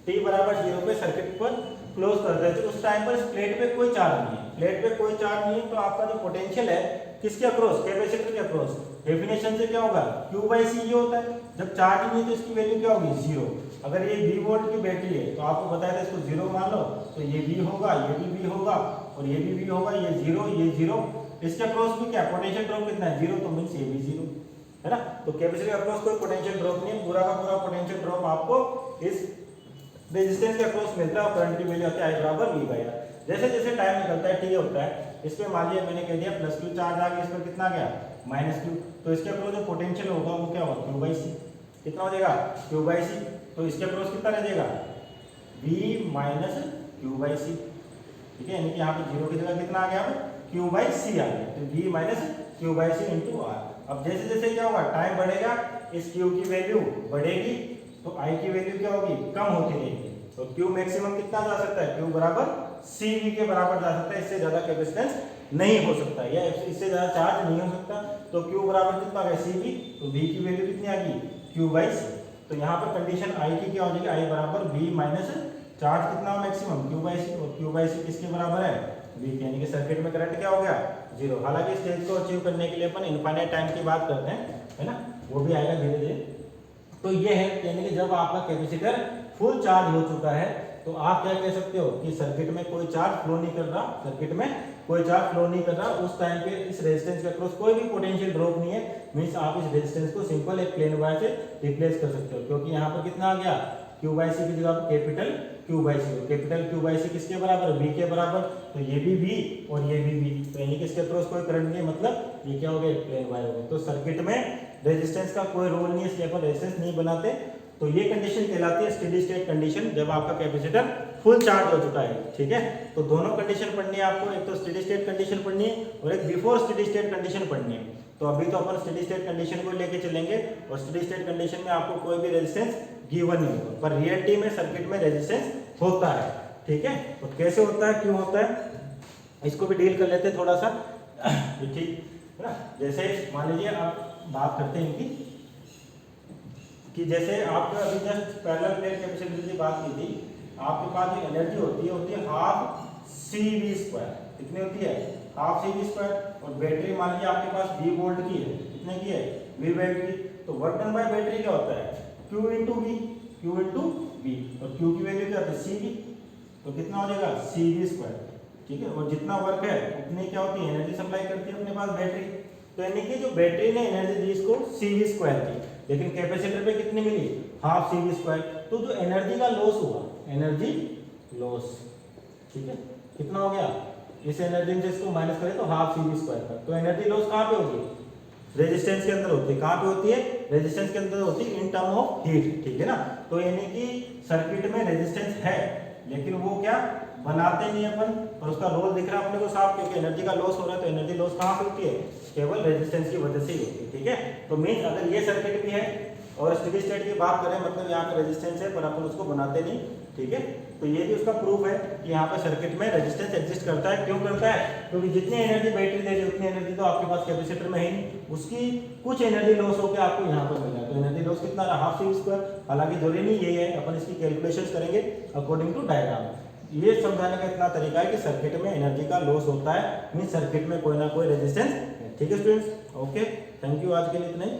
Speaker 1: t बराबर 0 पे सर्किट पर क्लोज कर देते, उस टाइम पर इस प्लेट पे कोई चार्ज नहीं है, प्लेट पे कोई चार्ज नहीं है, तो आपका जो पोटेंशियल है किसके अक्रॉस, कैपेसिटर के अक्रॉस। डेफिनेशन से क्या होगा, Q/C ये होता है, जब चार्ज नहीं है तो इसकी वैल्यू क्या होगी, 0। अगर ये 20 वोल्ट की बैटरी है तो आपको बताया था इसको 0 मान लो, तो ये V होगा, ये भी V होगा और ये भी V होगा, ये 0 ये 0। इसके अक्रॉस भी क्या पोटेंशियल ड्रॉप कितना है, 0, तो मींस ये भी 0 है ना। तो कैपेसिटर के अक्रॉस कोई पोटेंशियल ड्रॉप नहीं है, पूरा का पूरा पोटेंशियल ड्रॉप आपको इस रेजिस्टेंस के अक्रॉस मिलता है और करंट की वैल्यू आती है I बराबर V/R। जैसे जैसे टाइम निकलता है t होता है, इस पे मान लिया मैंने कह दिया +Q चार्ज आ गया, इस पर कितना गया -Q, तो इसके अक्रॉस जो पोटेंशियल होगा वो क्या होगा, Q/C। कितना हो जाएगा, Q/C। तो इसके अक्रॉस कितना रह जाएगा, V - Q/C, ठीक है, यानी कि यहाँ पे 0 की जगह कितना आ गया, Q/C आ गया, तो V - Q/C × R। अब जैसे जैसे क्या होगा, टाइम बढ़ेगा, इस Q की वैल्यू बढ़ेगी, तो I की वैल्यू क्या होगी, कम होती रहेगी। तो Q मैक्सिमम कितना जा सकता है, Q बराबर CV के बराबर जा सकता है, इससे ज्यादा कैपेसिटेंस नहीं हो सकता, या इससे ज्यादा चार्ज नहीं हो सकता। तो Q बराबर कितना आ गया, CV, तो V की वैल्यू कितनी आ गई, Q/C। तो यहाँ पर कंडीशन I की क्या हो जाएगी, I बराबर V - चार्ज कितना मैक्सिमम, Q/C, और Q/C किसके बराबर है, V, यानी कि सर्किट में करंट क्या हो गया, 0। हालांकि स्टेज को अचीव करने के लिए अपन इनफाइनाइट टाइम की बात करते हैं, है ना, वो भी आएगा धीरे धीरे। तो ये है, यानी कि जब आपका कैपेसिटर फुल चार्ज हो चुका है तो आप क्या कह सकते हो कि सर्किट में कोई चार्ज फ्लो नहीं कर रहा, सर्किट में कोई चार्ज फ्लो नहीं कर रहा, उस टाइम पे इस रेजिस्टेंस के अक्रॉस कोई भी पोटेंशियल ड्रॉप नहीं है, मींस आप इस रेजिस्टेंस को सिंपल एक प्लेन वायर से रिप्लेस कर सकते हो, क्योंकि यहाँ पर कितना आ गया, Q/C की जगह कैपिटल Q/C, कैपिटल Q/C किसके बराबर, V के बराबर, तो ये भी V और ये भी V, तो यानी कि इसके अक्रॉस कोई करंट नहीं है, मतलब ये क्या हो गया, प्लेन वायर हो गया। तो सर्किट में रेजिस्टेंस का कोई रोल नहीं है, इसलिए अपन रेजिस्टेंस नहीं बनाते। तो ये कंडीशन कहलाती है स्टेडी स्टेट कंडीशन, जब आपका कैपेसिटर फुल चार्ज हो चुका है, ठीक है। तो दोनों कंडीशन पढ़नी है आपको, एक तो स्टेडी स्टेट कंडीशन पढ़नी है और एक बिफोर स्टेडी स्टेट कंडीशन पढ़नी है। तो अभी तो अपन स्टेडी स्टेट कंडीशन को लेके चलेंगे, और स्टेडी स्टेट कंडीशन में आपको कोई भी रेजिस्टेंस गिवन नहीं होगा, पर रियलिटी में सर्किट में रेजिस्टेंस होता है, ठीक है। तो कैसे होता है, क्यों होता है, इसको भी डील कर लेते हैं थोड़ा सा, ठीक है ना। जैसे मान लीजिए आप बात करते हैं इनकी, कि जैसे आपने अभी जस्ट पैरेलल प्लेट कैपेसिटर की बात की थी, आपके पास जो एनर्जी होती है हाफ CV², कितनी होती है, हाफ CV², और बैटरी मान लीजिए आपके पास 20 वोल्ट की है, कितने की है, 20 वोल्ट की, तो वर्क डन बाय बैटरी क्या होता है, Q × V, और Q की वैल्यू क्या होती है, CV, तो कितना हो जाएगा CV², ठीक है, और जितना वर्क है उतनी क्या होती है एनर्जी सप्लाई करती है अपने पास बैटरी। तो यानी कि जो बैटरी ने एनर्जी दी इसको CV स्क्वायर की, लेकिन कैपेसिटर पे कितनी मिली, हाफ CV स्क्वायर। तो जो एनर्जी का लॉस हुआ, एनर्जी लॉस, ठीक है, कितना हो गया, इस एनर्जी से इसको माइनस करें तो हाफ CV स्क्वायर का। तो एनर्जी लॉस कहाँ पे होगी, रेजिस्टेंस के अंदर होती है। कहाँ पे होती है, रेजिस्टेंस के अंदर होती है इन टर्म ऑफ हीट, ठीक है ना। तो यानी कि सर्किट में रेजिस्टेंस है, लेकिन वो क्या बनाते नहीं अपन, और उसका रोल दिख रहा है अपने को साफ, क्योंकि एनर्जी का लॉस हो रहा है। तो एनर्जी लॉस कहाँ से होती है, केवल रेजिस्टेंस की वजह से ही होती है, ठीक है। तो मीन्स अगर ये सर्किट भी है और स्टेडी स्टेट की बात करें, मतलब यहाँ पे रेजिस्टेंस है पर अपन उसको बनाते नहीं, ठीक है। तो ये भी उसका प्रूफ है कि यहाँ पे सर्किट में रेजिस्टेंस एग्जिस्ट करता है। क्यों करता है, क्योंकि जितनी एनर्जी बैटरी दे रही है उतनी एनर्जी तो आपके पास कैपेसिटर में है नहीं, उसकी कुछ एनर्जी लॉस होकर आपको यहाँ पर मिला। तो एनर्जी लॉस कितना रहा, हाफ CV स्क्वायर। हालांकि जरूरी नहीं यही है, अपन इसकी कैलकुलेशंस करेंगे अकॉर्डिंग टू डायग्राम। ये समझाने का इतना तरीका है कि सर्किट में एनर्जी का लॉस होता है, मींस सर्किट में कोई ना कोई रेजिस्टेंस है, ठीक है स्टूडेंट्स। ओके, थैंक यू, आज के लिए इतना ही।